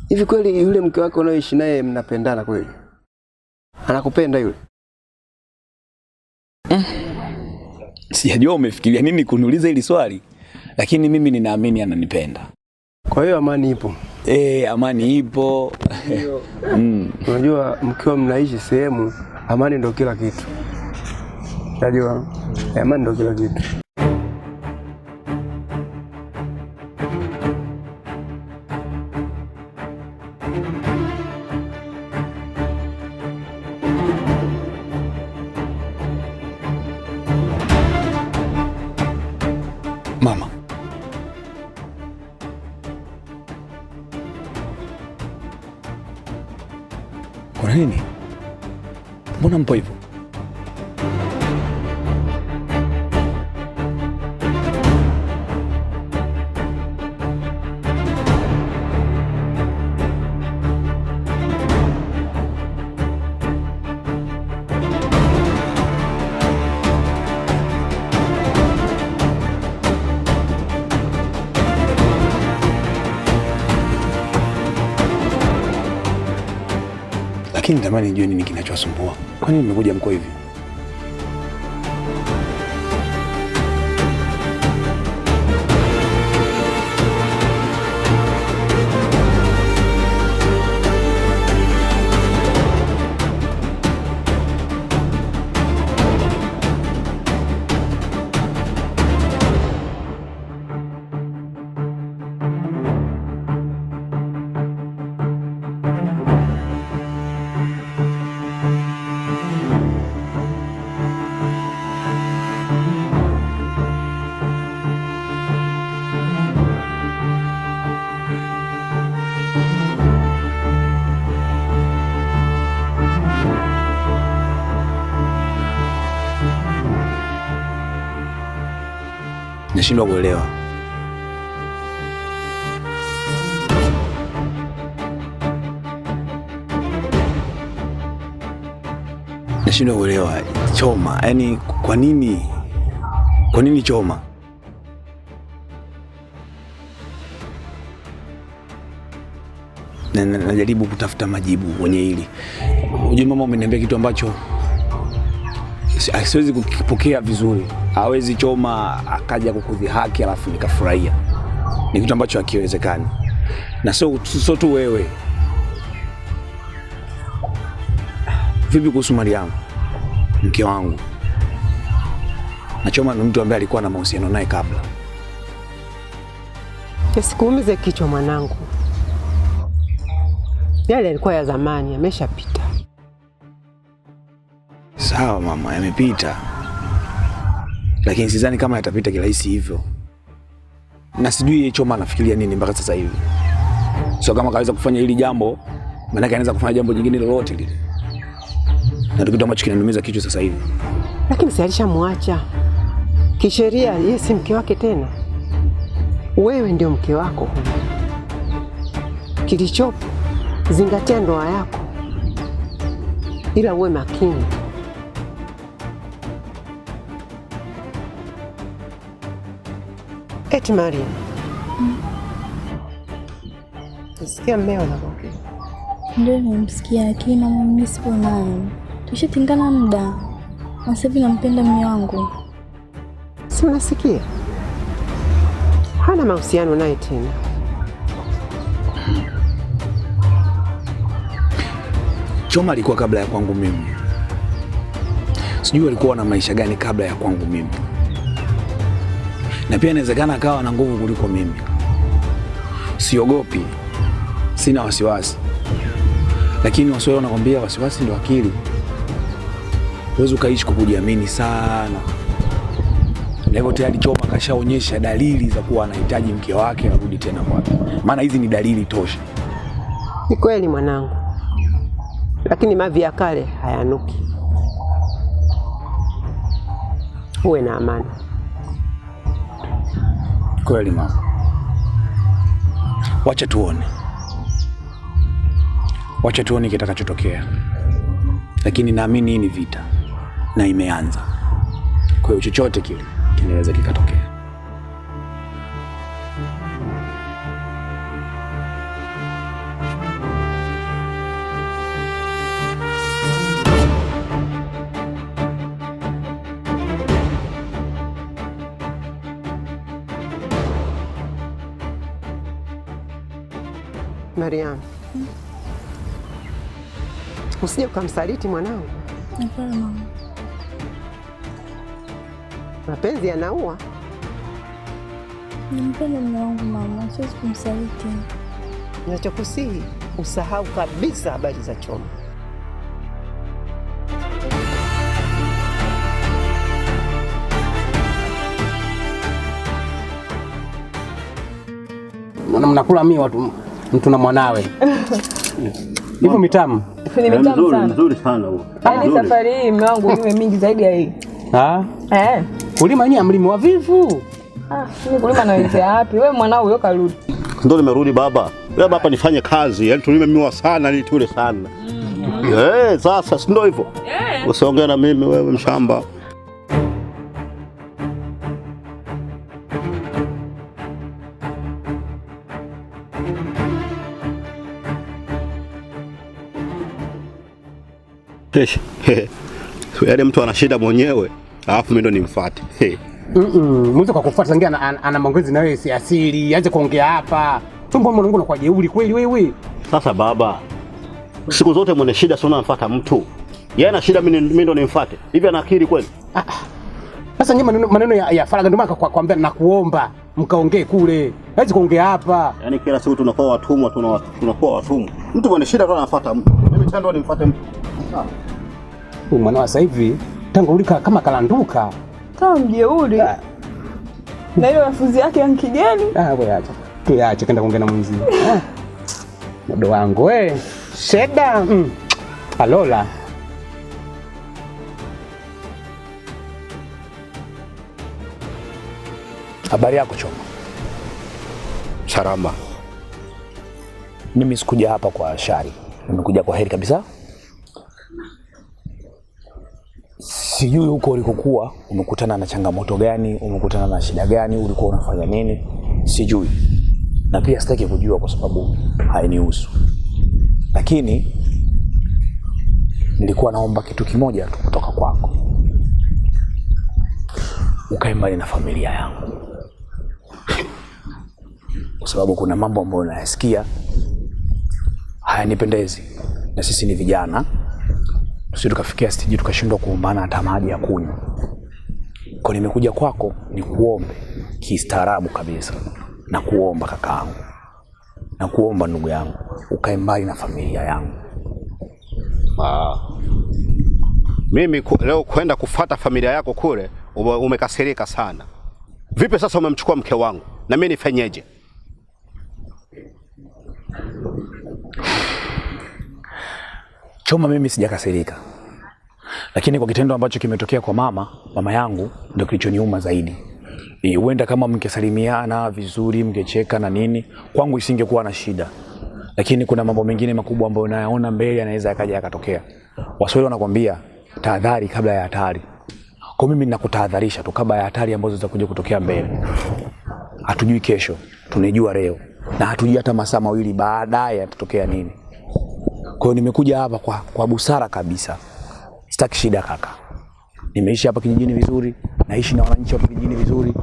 Hivi kweli yule mke wako unaoishi naye mnapendana kweli? Anakupenda yule? Sijajua umefikiria nini kuniuliza hili swali, lakini mimi ninaamini ananipenda. Kwa hiyo amani ipo? Amani ipo. Unajua mkiwa mnaishi sehemu, amani ndio kila kitu. Unajua amani ndio kila kitu. Mama. Kuna nini? Mbona mpo hivyo? Lakini tamani nijue nini kinachowasumbua. Kwa nini mmekuja mko hivi? Nashindwa kuelewa. Nashindwa kuelewa Choma, yaani kwa nini Choma? Najaribu kutafuta majibu kwenye hili. Unajua mama, umeniambia kitu ambacho siwezi kukipokea vizuri. Hawezi Choma akaja kukudhihaki alafu nikafurahia. Ni kitu ambacho hakiwezekani. Na so tu wewe. Vipi kuhusu Mariam, mke wangu? Na Choma ni mtu ambaye alikuwa na mahusiano naye kabla. Usikuumize kichwa mwanangu. Yale yalikuwa ya zamani, yameshapita. Sawa mama, yamepita. Lakini sidhani kama yatapita kirahisi hivyo. Na sijui Choma anafikiria nini mpaka sasa hivi. Sio kama kaweza kufanya hili jambo, maana anaweza kufanya jambo jingine lolote lile. Na kitu ambacho kinaniumiza kichwa sasa hivi. Lakini si alishamwacha. Kisheria yeye si mke wake tena. Wewe ndio mke wako. Kilichopo zingatia ndoa yako, ila uwe makini. Eti Maria, nisikia mmeo anaongea. Ndio nimemsikia, lakini mama mimi sipo naye. Tushatengana muda. Na sasa hivi nampenda mume wangu. Si unasikia? Hana mahusiano naye tena. Choma alikuwa kabla ya kwangu mimi. Sijui alikuwa na maisha gani kabla ya kwangu mimi. Na pia inawezekana akawa na nguvu kuliko mimi. Siogopi. Sina wasiwasi. Lakini Waswahili wanakwambia wasiwasi ndio akili. Huwezi ukaishi kwa kujiamini sana. Na hivyo tayari Choma kashaonyesha dalili za kuwa anahitaji mke wake arudi tena kwake. Maana hizi ni dalili tosha. Ni kweli mwanangu. Lakini mavi ya kale hayanuki. Uwe na amani. Kweli mama. Wacha tuone. Wacha tuone kitakachotokea. Lakini naamini hii ni vita na imeanza. Kwa hiyo chochote kile kinaweza kikatokea. Mariam, usije ukamsaliti mwanangu. Hapana mama. Mapenzi yanaua. Nimpenda mume wangu mama, siwezi kumsaliti. Ninachokusihi usahau kabisa habari za Choma. Mnakula mimi watu mtu na mwanawe. Hivyo mitamu. Ni mitamu sana. Nzuri sana huo. Yaani safari hii mume wangu iwe mingi zaidi ya hii. Kulima yenyewe mlimo wavivu. Mimi kulima nawezea wapi? Wewe mwanao huyo karudi. Ndio nimerudi baba. Wewe baba nifanye kazi, yaani tulime miwa sana ili tule sana. Sasa si ndio hivyo? Usiongee na mimi wewe mshamba. Yaani mtu ana shida mwenyewe, alafu mimi ndo nimfuate. Mwanzo kwa kufuata sangia ana maongezi na wewe si asili, aje kuongea hapa. Tumbo mwanangu unakuwa jeuri kweli wewe. Sasa baba, siku zote mwenye shida sio unamfuata mtu. Yeye ana shida mimi ndo nimfuate. Hivi ana akili kweli? Sasa nyinyi maneno ya faragha ndio maana kwambia nakuomba mkaongee kule. Haizi kuongea hapa. Yaani kila siku tunakuwa watumwa, tunakuwa watumwa. Mtu mwenye shida ndo anafuata mtu. Mimi tendo nimfuate mtu. Huyu mwana sasa hivi tangu ulika kama kalanduka. Kama mjeuri. Na hiyo wanafunzi yake ya kigeni. Wewe acha. Tuache kwenda kuongea na mwenzie. Mdogo wangu wewe. Sheda. Alola. Habari yako Choma? Salama. Mimi sikuja hapa kwa shari. Nimekuja kwa heri kabisa. Sijui huko ulikokuwa umekutana na changamoto gani, umekutana na shida gani, ulikuwa unafanya nini? Sijui. Na pia sitaki kujua kwa sababu hainihusu. Lakini nilikuwa naomba kitu kimoja tu kutoka kwako. Ukae mbali na familia yangu. Kwa sababu kuna mambo ambayo nayasikia hayanipendezi. Na sisi ni vijana. Tusije tukafikia stage tukashindwa kuombana hata maji ya kunywa. Kwa nimekuja kwako ni kuombe kistaarabu kabisa. Na kuomba kakaangu. Na kuomba ndugu yangu, ukae mbali na familia yangu. Mimi leo kwenda kufuata familia yako kule umekasirika sana. Vipi sasa umemchukua mke wangu? Na mimi nifanyeje? Choma, mimi sijakasirika. Lakini kwa kitendo ambacho kimetokea kwa mama yangu ndio kilichoniuma zaidi. Huenda kama mngesalimiana vizuri, mngecheka na nini, kwangu isingekuwa na shida. lakini kuna mambo mengine makubwa ambayo nayaona mbele yanaweza yakaja yakatokea. Waswahili wanakuambia tahadhari kabla ya hatari. Kwa mimi ninakutahadharisha tu kabla ya hatari ambazo zitakuja kutokea mbele. Hatujui kesho, tunajua leo, na hatujui hata masaa mawili baadaye yatatokea nini. Kwa hiyo nimekuja hapa kwa busara kabisa. Sitaki shida kaka. Nimeishi hapa kijijini vizuri, naishi na wananchi wa kijijini vizuri.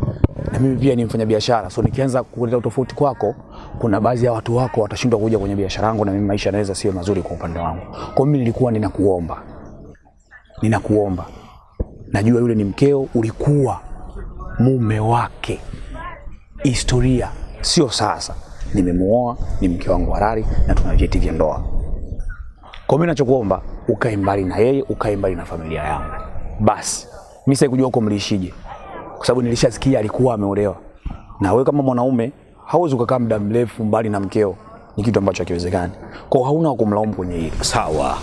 Na mimi pia ni mfanyabiashara. So nikianza kuleta utofauti kwako, kuna baadhi ya watu wako watashindwa kuja kwenye biashara yangu na mimi maisha yanaweza sio mazuri kwa upande wangu. Kwa mimi nilikuwa ninakuomba. Najua yule ni mkeo, ulikuwa mume wake. Historia sio sasa. Nimemuoa, ni mke wangu halali na tuna vyeti vya ndoa. Kwa mimi ninachokuomba, ukae mbali na yeye, ukae mbali na familia yangu. Basi, mimi sasa kujua uko mlishije. Kwa sababu nilishasikia alikuwa ameolewa. Na wewe kama mwanaume hauwezi kukaa muda mrefu mbali na mkeo. Ni kitu ambacho hakiwezekani. Kwa hiyo hauna kumlaumu kwenye hili. Sawa.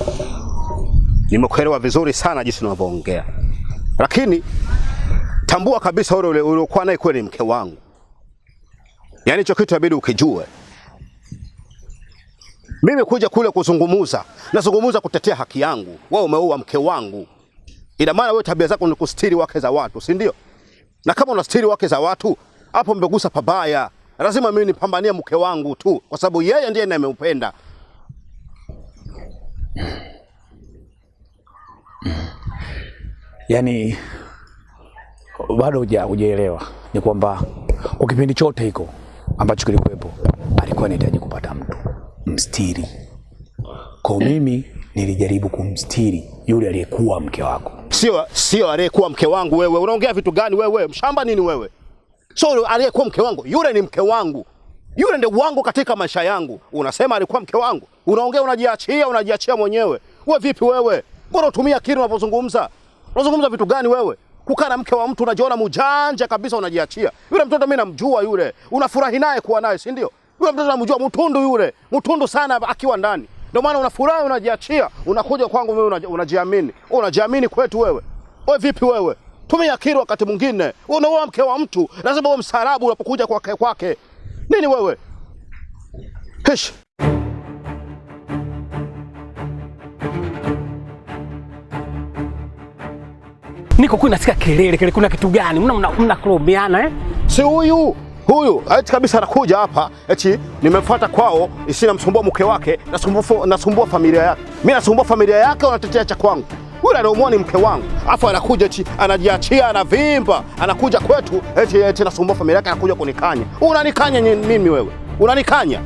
Nimekuelewa vizuri sana jinsi unavyoongea. Lakini tambua kabisa ule uliokuwa naye kweli mke wangu. Yaani hicho kitu inabidi ukijue. Mimi kuja kule nazungumuza kutetea haki yangu. Wewe umeoa mke wangu. Ina maana wewe tabia zako ni kustiri wake za watu, si ndio? Na kama unastiri wake za watu, hapo mbegusa pabaya. Lazima mimi nipambanie mke wangu tu kwa sababu yeye ndiye ninayempenda. Yaani bado hujaelewa. Ni kwamba kwa kipindi chote hiko ambacho kilikuwepo alikuwa anahitaji kupata mtu mstiri. Kwa mimi nilijaribu kumstiri yule aliyekuwa mke wako. Sio aliyekuwa mke wangu wewe. Unaongea vitu gani wewe? Mshamba nini wewe? Sio aliyekuwa mke wangu. Yule ni mke wangu. Yule ndio wangu katika maisha yangu. Unasema alikuwa mke wangu. Unaongea unajiachia mwenyewe. Wewe vipi wewe? Bora utumia akili unapozungumza. Unazungumza vitu gani wewe? Kukaa na mke wa mtu unajiona mjanja kabisa unajiachia. Yule mtoto mimi namjua yule. Unafurahi naye kuwa naye, si ndio? Yule mtoto namjua mtundu yule. Mtundu sana akiwa ndani. Ndio maana unafurahi unajiachia. Unakuja kwangu mimi unajiamini. Unajiamini kwetu wewe. Wewe vipi wewe? Tumia akili wakati mwingine. Unaoa mke wa mtu, lazima uwe msarabu unapokuja kwake. Nini wewe? Hish. Niko kuna nasikia kelele, kuna kitu gani? Mnakorobiana eh? Si huyu eti kabisa anakuja hapa eti nimefuata kwao isina msumbua mke wake nasumbua familia yake. Mimi nasumbua familia yake unatetea cha kwangu. Yule anaumwa ni mke wangu. Afu anakuja eti anajiachia anavimba. Eti kwetu eti nasumbua familia yake anakuja kunikanya. Unanikanya mimi wewe? Unanikanya?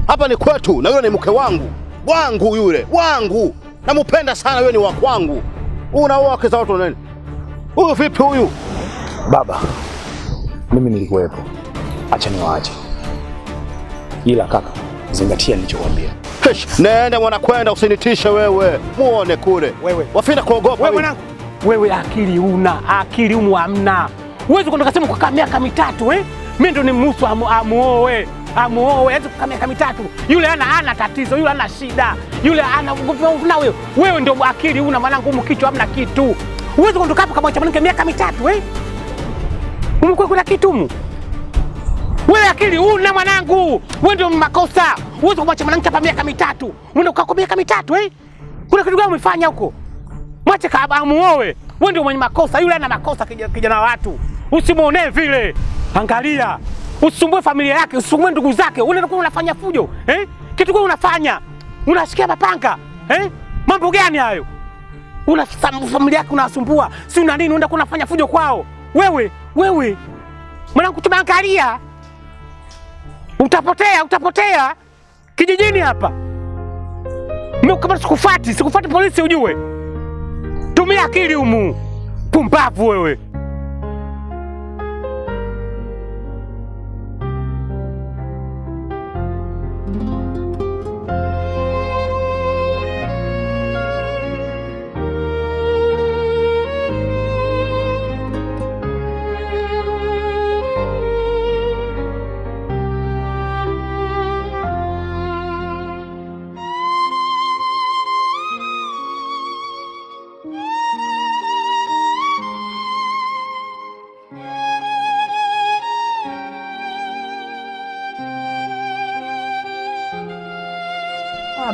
Hapa ni kwetu na yule ni mke wangu. Wangu yule, wangu. Namupenda sana yule ni wa kwangu. Unaoa wake za watu nani? Huyu vipi huyu? Baba, mimi nilikuwepo. Acha niwaache. Ila kaka, zingatia nilichokuambia. Nenda mwana kwenda usinitishe wewe. Muone kule. Wewe. Wafina kuogopa. Wewe mwanangu. Wewe akili hamna. Uweze kwenda kusema kwa miaka mitatu Mimi ndo nimruhusu amuoe. Hata kwa miaka mitatu. Yule ana tatizo, yule ana shida. Yule ana nguvu na wewe ndio akili una mwanangu mkichwa hamna kitu. Uweze kuondoka hapa kama mwanamke miaka mitatu Umekuwa kuna kitu mu. Wewe akili una mwanangu. Wewe ndio makosa. Uweze kumwacha mwanamke hapa miaka mitatu. Unakaa kwa miaka mitatu Kuna kitu gani umefanya huko? Mwache amuoe. Wewe ndio mwenye makosa. Yule ana makosa kijana wa watu. Usimuonee vile. Angalia. Usisumbue familia yake, usisumbue ndugu zake. Unakuwa unafanya fujo. Kitu gani unafanya? Unasikia mapanga. Mambo gani hayo? Una familia yake unasumbua. Si una nini unaenda kunafanya fujo kwao? Wewe. Mwanangu tumeangalia. Utapotea kijijini hapa. Mimi kama sikufuati polisi ujue. Tumia akili humu. Pumbavu wewe.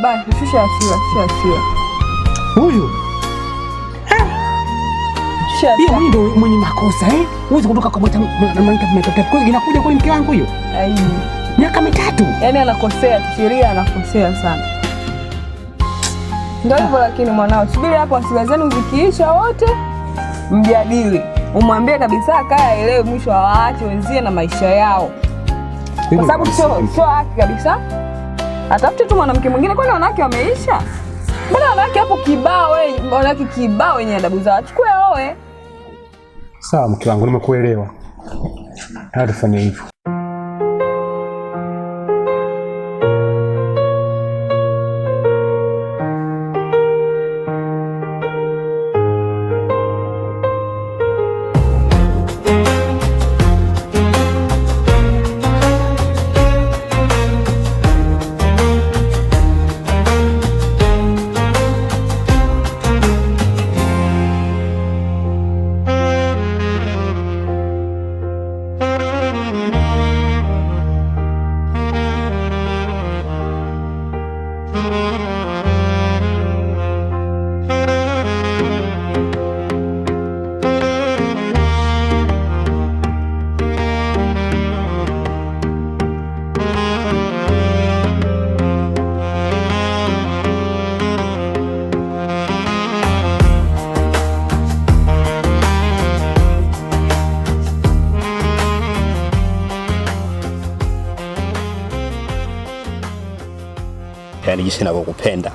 basi shusha hasira. Huyu yeye mwenye ndio mwenye makosa Uweze kutoka kwa mtu kwa inakuja kwa mke wangu hiyo. Miaka 3. Yaani anakosea sheria, anakosea sana. Ndio hivyo, lakini mwanao subiri hapo, hasira zenu zikiisha wote mjadili. Umwambie kabisa kaya aelewe, mwisho waache wenzie na maisha yao. Kwa sababu sio haki kabisa. Atafute tu mwanamke mwingine, kwani wanawake wameisha? Mbona wanawake hapo kibao wanawake kibao wenye adabu zao. Chukue oe. Sawa mke wangu, nimekuelewa. Hata tufanye hivyo. Yani jinsi ninavyokupenda.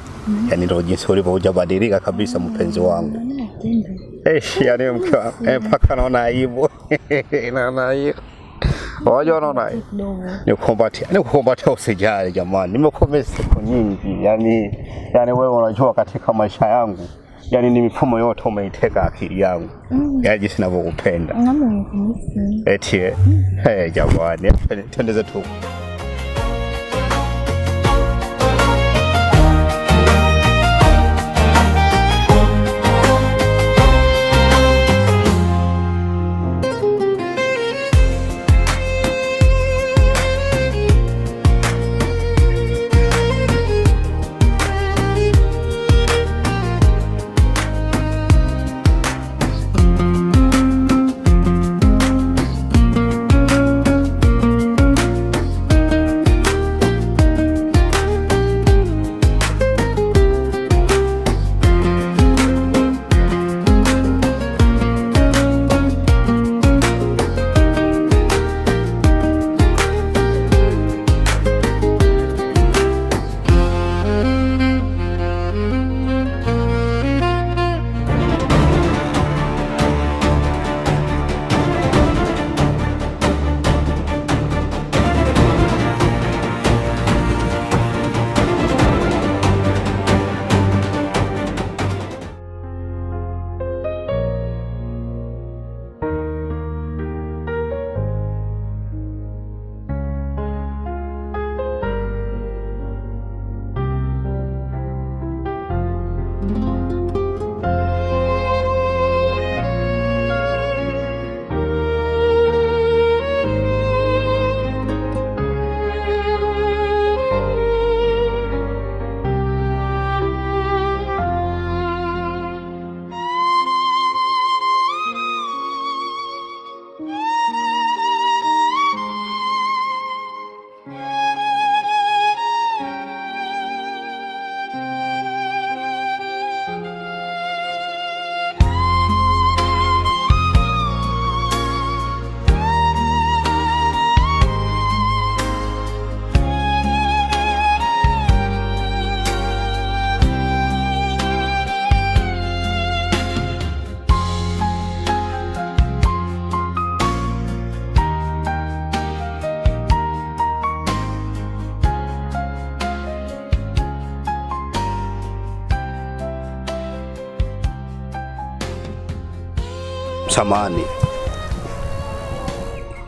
Yani ndio jinsi ulivyojabadilika kabisa mpenzi wangu. Yani mke wangu mpaka naona aibu. Naona aibu. Waje unaona aibu. Nikukumbatia usijali jamani. Nimekomea siku nyingi. Yani wewe unajua katika maisha yangu, yani ni mifumo yote umeiteka akili yangu. Yani jinsi ninavyokupenda. Eti jamani, twende tu.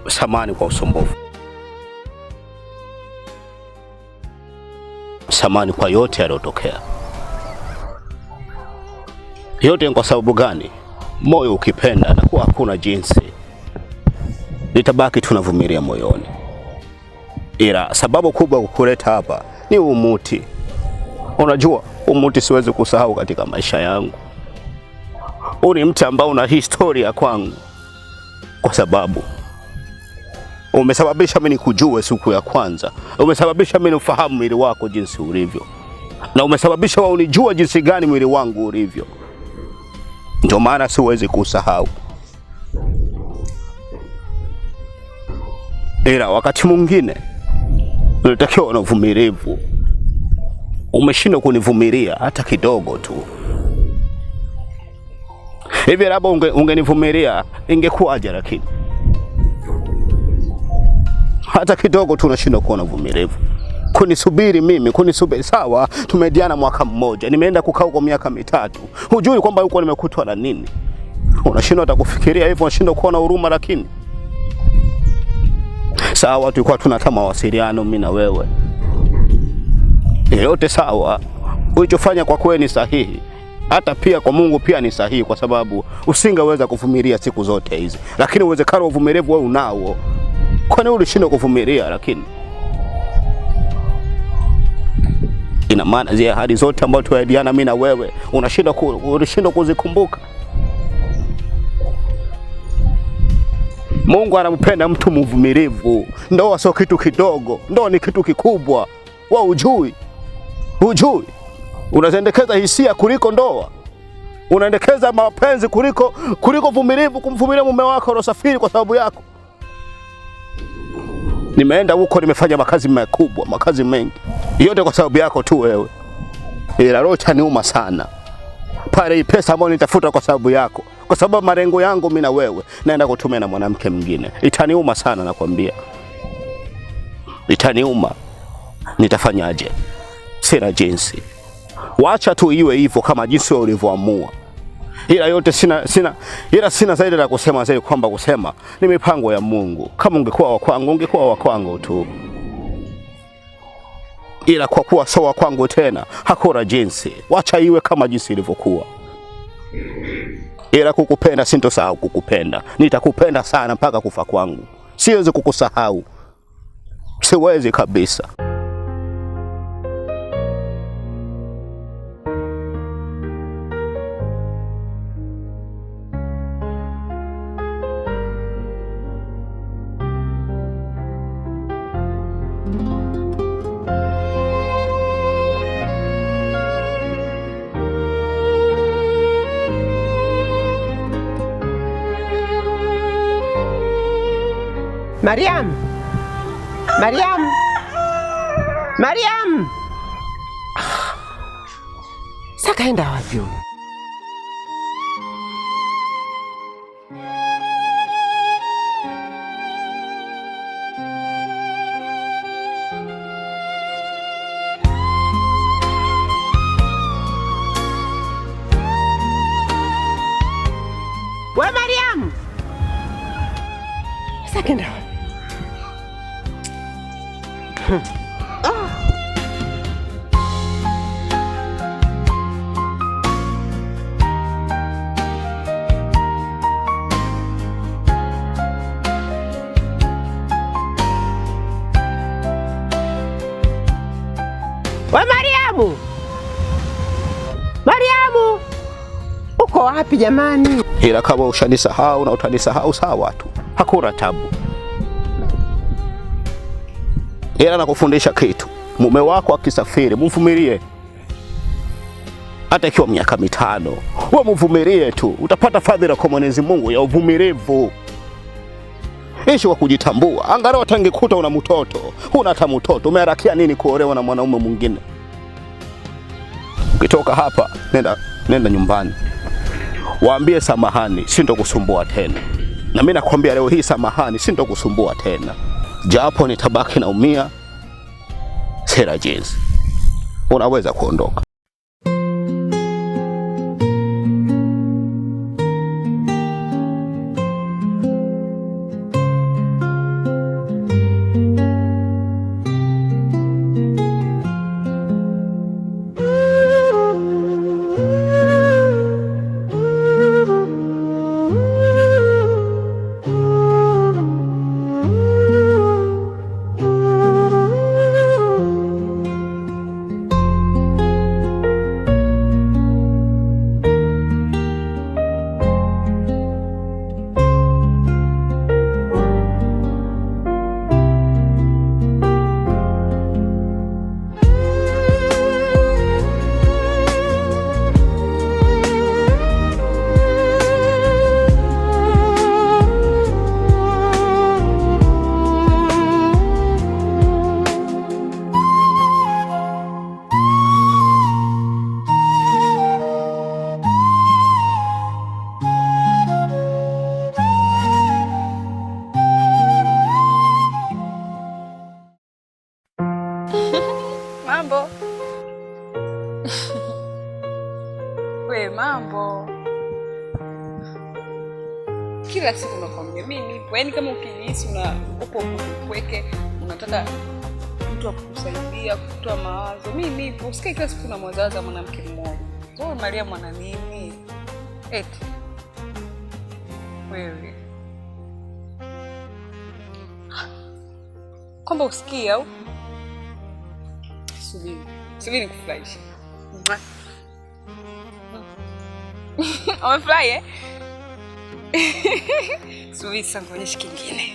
Samahani kwa usumbufu. Samahani kwa yote yaliyotokea. Yote kwa sababu gani? Moyo ukipenda na kuwa hakuna jinsi, litabaki tunavumilia moyoni. Ila sababu kubwa kukuleta hapa ni umuti. Unajua, umuti siwezi kusahau katika maisha yangu. Huu ni mti ambao una historia kwangu, kwa sababu umesababisha mimi nikujue siku ya kwanza. Umesababisha mimi nifahamu mwili wako jinsi ulivyo, na umesababisha wewe unijue jinsi gani mwili wangu ulivyo. Ndio maana siwezi kusahau. Ila wakati mwingine unatakiwa na uvumilivu. Umeshindwa kunivumilia hata kidogo tu. Hivi labda ungenivumilia ingekuwaje? Lakini hata kidogo tu unashindwa kuwa na uvumilivu. Kunisubiri mimi, kunisubiri. Sawa, tumediana mwaka mmoja, nimeenda kukaa huko miaka 3. Hujui kwamba huko nimekutwa na nini? Unashindwa hata kufikiria hivyo, unashindwa kuwa na huruma. Lakini sawa, tulikuwa tunataka mawasiliano mimi na wewe. Yote sawa, ulichofanya kwa kweli ni sahihi. Hata pia kwa Mungu pia ni sahihi, kwa sababu usingeweza kuvumilia siku zote hizi. Lakini uwezekano wa uvumilivu wewe unao. Kwa nini ulishindwa kuvumilia? Lakini ina maana zile ahadi zote ambazo tuahidiana mimi na wewe ulishindwa kuzikumbuka. Mungu anampenda mtu mvumilivu. Ndoa sio kitu kidogo, ndoa ni kitu kikubwa. Wewe hujui. Unaendekeza hisia kuliko ndoa. Unaendekeza mapenzi kuliko vumilivu, kumvumilia mume wako aliyosafiri kwa sababu yako. Nimeenda huko, nimefanya makazi makubwa, makazi mengi. Yote kwa sababu yako tu wewe. Ila roho itaniuma sana pale pesa ambayo nitafuta kwa sababu yako. Kwa sababu malengo yangu mimi na wewe naenda kutumia na mwanamke mwingine. Itaniuma sana, nakwambia. Itaniuma. Nitafanyaje? Sina jinsi. Wacha tu iwe hivyo kama jinsi wewe ulivyoamua. Ila yote sina zaidi la kusema zaidi kwamba kusema ni mipango ya Mungu. Kama ungekuwa wa kwangu, ungekuwa wa kwangu tu. Ila kwa kuwa sawa kwangu tena, hakuna jinsi. Wacha iwe kama jinsi ilivyokuwa. Ila kukupenda sintosahau kukupenda. Nitakupenda sana mpaka kufa kwangu. Siwezi kukusahau. Siwezi kabisa. Mariam! Sakaenda wapi huyu? We Mariam! Sakaenda wapi? Mariamu! Uko wapi jamani? Ila kama ushanisahau na utanisahau sawa tu. Hakuna tabu. Ila nakufundisha kitu. Mume wako akisafiri, mvumilie. Hata ikiwa miaka 5, wewe mvumilie tu. Utapata fadhila kwa Mwenyezi Mungu ya uvumilivu. Ishi kwa kujitambua. Angalau atangekuta una mtoto. Huna hata mtoto. Umeharakia nini kuolewa na mwanaume mwingine? Ukitoka hapa, nenda nyumbani. Waambie samahani, sintokusumbua tena. Na mimi nakwambia leo hii samahani, sintokusumbua tena. Japo nitabaki naumia, sina jinsi. Unaweza kuondoka. kila siku nakwambia mimi nipo. Yaani kama ukijihisi upo upweke, unataka mtu akukusaidia kutoa mawazo, mimi nipo. Usikae kila siku na mwazaza mwanamke mmoja. Wewe Maria mwana nini? Eti wewe kwamba usikie au subiri kufurahisha. Umefurahi eh? Subiri sasa kuonyesha kingine.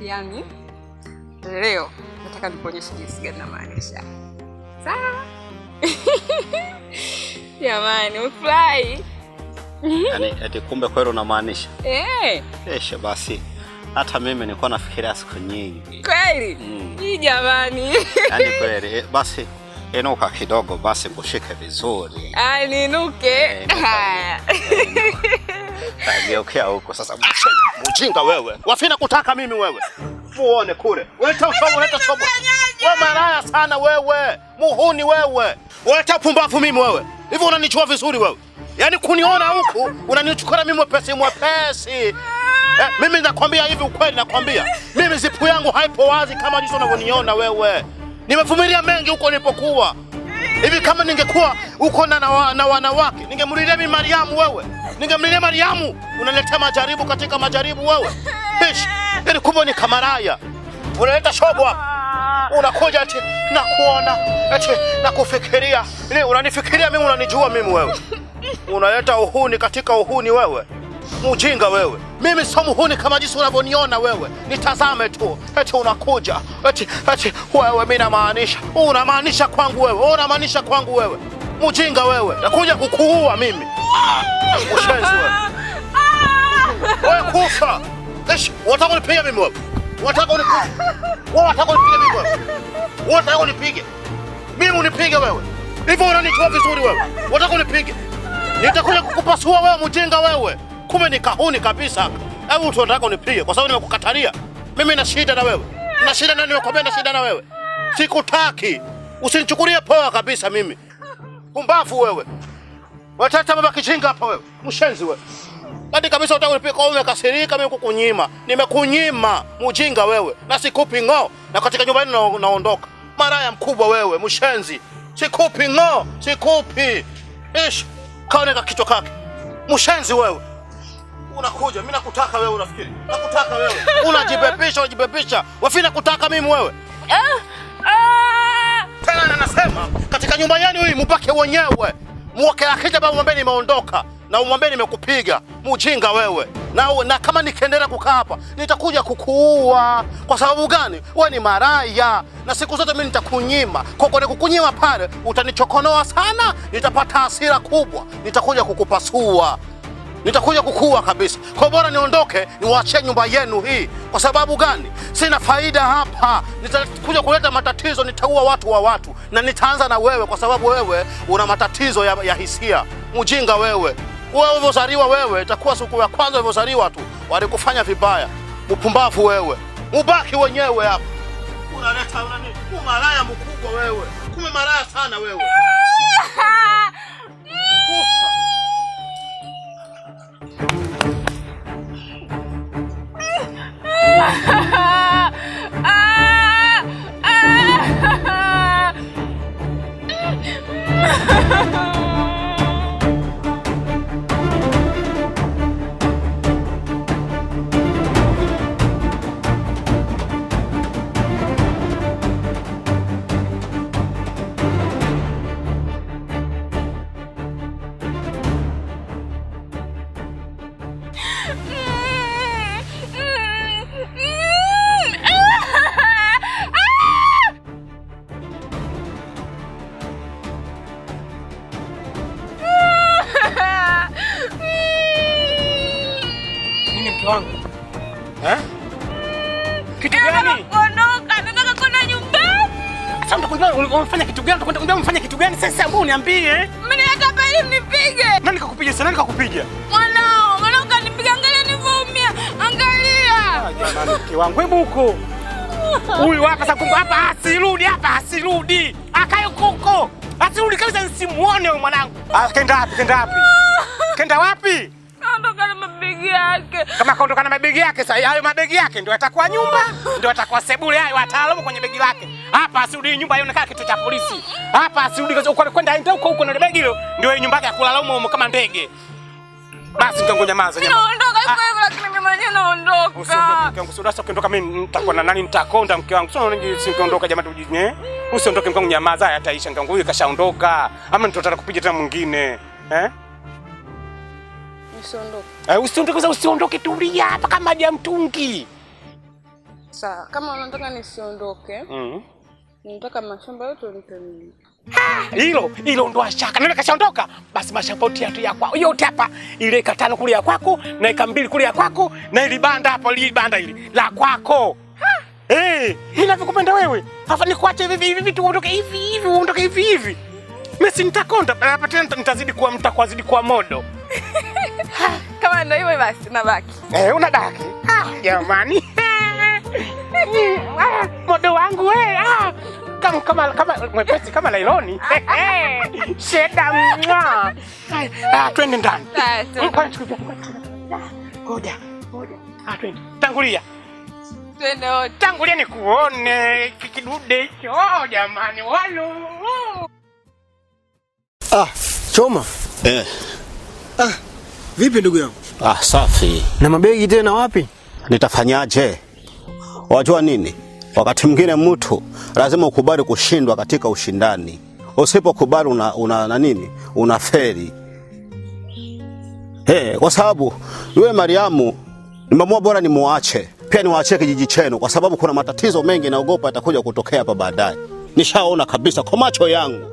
Yaani leo nataka nikuonyeshe jinsi gani namaanisha. Sawa? Jamani, umefurahi? Yaani eti kumbe kweli unamaanisha? Eh. Basi hata mimi nilikuwa nafikiria siku nyingi. Kweli? Hii jamani. Yaani kweli basi inuka kidogo basi kushike vizuri. Niinuke. Haya. Geukia huko sasa. Mjinga wewe. Wafina kutaka mimi wewe. Muone kule. Leta ushobo, leta shobo. Wewe malaya sana wewe. Muhuni wewe. Leta pumbavu mimi wewe. Hivi unanichua vizuri wewe? Yaani kuniona huku unanichukua mimi mwepesi. Mimi nakwambia hivi ukweli nakwambia. Mimi zipu yangu haipo wazi kama jinsi unavyoniona wewe. Nimevumilia mengi huko nilipokuwa. Hivi kama ningekuwa uko na wanawake, ningemlilia mimi Mariamu wewe. Ningemlilia Mariamu. Unaletea majaribu katika majaribu wewe. Yaani kumbe ni kamaraya. Unaleta shobo hapa. Unakuja ati nakuona, ati nakufikiria. Ni unanifikiria mimi, unanijua mimi wewe. Unaleta uhuni katika uhuni wewe. Mjinga wewe. Mimi sio muhuni kama jinsi unavyoniona wewe. Nitazame tu. Eti unakuja. Eti wewe mimi namaanisha. Unamaanisha kwangu wewe. Unamaanisha kwangu wewe. Mjinga wewe. Nakuja kukuua mimi. Ushenzi wewe. Wewe kufa. Unataka unipiga mimi wewe? Unataka unipige? Wewe unataka unipige mimi wewe? Unataka unipige? Mimi unipige wewe? Hivyo unanijua vizuri wewe. Unataka unipige? Nitakuja kukupasua wewe mjinga wewe. Kumbe ni kahuni kabisa. Hebu unataka unipige kwa sababu nimekukatalia. Mimi na shida na wewe. Na shida na nimekwambia na shida na wewe. Sikutaki. Usinichukulie poa kabisa mimi. Pumbavu wewe. Watata baba kijinga hapa wewe. Mshenzi wewe. Hadi kabisa unataka unipiga kwa umekasirika mimi kukunyima. Nimekunyima mjinga wewe. Na sikupi ng'o. Na katika nyumba hii naondoka. Maraya mkubwa wewe, mshenzi. Sikupi ng'o, sikupi. Kaoneka kichwa kake. Mshenzi wewe. Unakuja, mimi nakutaka wewe unafikiri? Nakutaka wewe. Unajibebisha. Wafina kutaka mimi wewe. Tena nasema katika nyumba yenu hii mpake wenyewe. Muoke akija baba mwambie nimeondoka na umwambie nimekupiga. Mjinga wewe. Na kama nikiendelea kukaa hapa nitakuja kukuua. Kwa sababu gani? Wewe ni maraya. Na siku zote mimi nitakunyima. Kwa kukunyima pale utanichokonoa sana, nitapata hasira kubwa. Nitakuja kukupasua. Nitakuja kukua kabisa. Kwa bora niondoke, niwaachie nyumba yenu hii. Kwa sababu gani? Sina faida hapa. Nitakuja kuleta matatizo, nitaua watu wa watu. Na nitaanza na wewe kwa sababu wewe una matatizo ya hisia. Mjinga wewe. Wewe ulivyozaliwa wewe, itakuwa siku ya kwanza ulivyozaliwa tu walikufanya vibaya. Mpumbavu wewe. Ubaki wenyewe hapa. Unaleta nini? Umalaya mkubwa wewe. Kume malaya sana wewe. Wangu. Kitu gani? Nataka kwenda nyumbani. Sasa unafanya kitu gani? Unafanya kitu gani sasa? Hebu niambie. Mimi nataka pale mnipige. Nani kakupiga sana? Nani kakupiga? Mwanao kanipiga, angalia nilivyoumia. Angalia. Jamani mke wangu, hebu huko. Huyu hapa sasa hapa asirudi. Akae huko. Asirudi kabisa nisimuone huyu mwanangu. Kenda wapi? Kenda wapi? aondoke. Kama kaondoka na mabegi yake sasa, hayo mabegi yake ndio yatakuwa nyumba, ndio yatakuwa sebule, hayo wataalamu kwenye begi lake. Hapa asirudi nyumba ionekane kitu cha polisi. Hapa asirudi kwenda aende huko na begi hilo, ndio nyumba yake ya kulala huko kama ndege. Basi mkango nyamaza. Naondoka hivyo lakini mimi mwenyewe naondoka. Usiondoke mkango, sasa ukiondoka mimi nitakuwa na nani, nitakonda mke wangu. Sio nini usiondoka jamani tujine. Usiondoke mkango, nyamaza, yataisha mkango, huyu kashaondoka. Ama nitataka kupiga tena mwingine. Usiondoke. Usiondoke, tulia hapa kama maji ya mtungi. Sawa, kama unataka nisiondoke. Nataka mashamba yote unipe mimi. Hilo ndo ashaka. Nani kashaondoka? Basi mashamba yote ya kwako. Yote hapa, ile katano kule ya kwako, na eka mbili kule ya kwako, na ile banda hapo, ile banda ile la kwako. Ninavyokupenda wewe. Hapa nikuache hivi tu uondoke hivi. Mimi si nitakonda, hapa tena nitazidi kuwa modo. Kama ndio hivyo basi nabaki. Unabaki. Jamani. Modo wangu wewe. Kama mwepesi kama lailoni. Sheda mwa. Twende ndani. Ngoja. Twende. Tangulia. Twende wote. Tangulia nikuone kidude hicho. Jamani walo. Choma. Vipi ndugu yangu? Safi. Na mabegi tena wapi? Nitafanyaje? Wajua nini? Wakati mwingine mtu lazima ukubali kushindwa katika ushindani. Usipokubali unafeli. Kwa sababu yule Mariamu nimeamua bora nimuache. Pia niwaachie kijiji chenu kwa sababu kuna matatizo mengi naogopa yatakuja kutokea hapa baadaye. Nishaona kabisa kwa macho yangu.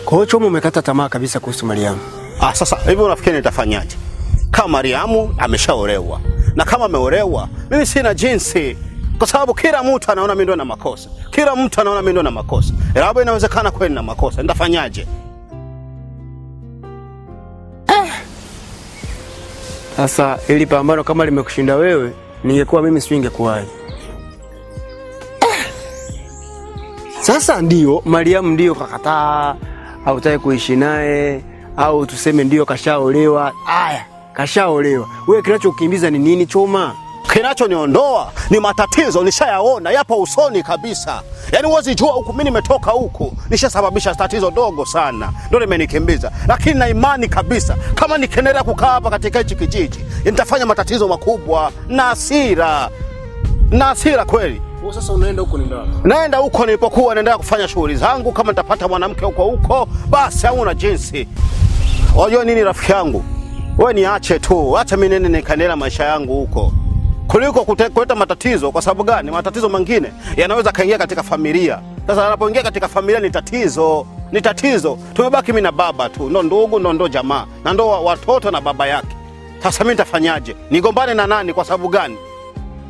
Kwa hiyo Choma umekata tamaa kabisa kuhusu Mariamu. Sasa hivi unafikiri nitafanyaje? Kama Mariamu ameshaolewa na kama ameolewa, mimi sina jinsi, kwa sababu kila mtu anaona mimi ndo na makosa. Labda inawezekana kweli na makosa. Nitafanyaje? Sasa ili pambano kama limekushinda wewe, ningekuwa mimi singekuwaje. Sasa ndio Mariamu ndio kakataa, hautaki kuishi naye, au tuseme ndio kashaolewa. Kashaolewa. Wewe kinachokukimbiza ni nini Choma? Kinachoniondoa ni matatizo nishayaona, yapo usoni kabisa. Yaani huwezi jua huku mimi nimetoka huku, nishasababisha tatizo dogo sana. Ndio limenikimbiza. Lakini na imani kabisa kama nikiendelea kukaa hapa katika hichi kijiji, nitafanya matatizo makubwa na hasira kweli. Sasa unaenda huko ni ndawa? Naenda huko nilipokuwa naendelea kufanya shughuli zangu, kama nitapata mwanamke huko basi hauna jinsi. Unajua nini rafiki yangu? Wewe niache tu, acha mimi nene nikaendelea maisha yangu huko. Kuliko kuleta matatizo. Kwa sababu gani? Matatizo mengine yanaweza kaingia katika familia. Sasa anapoingia katika familia ni tatizo. Tumebaki mimi na baba tu, ndo ndugu, ndo jamaa, na ndo watoto na baba yake. Sasa mimi nitafanyaje? Nigombane na nani? Kwa sababu gani?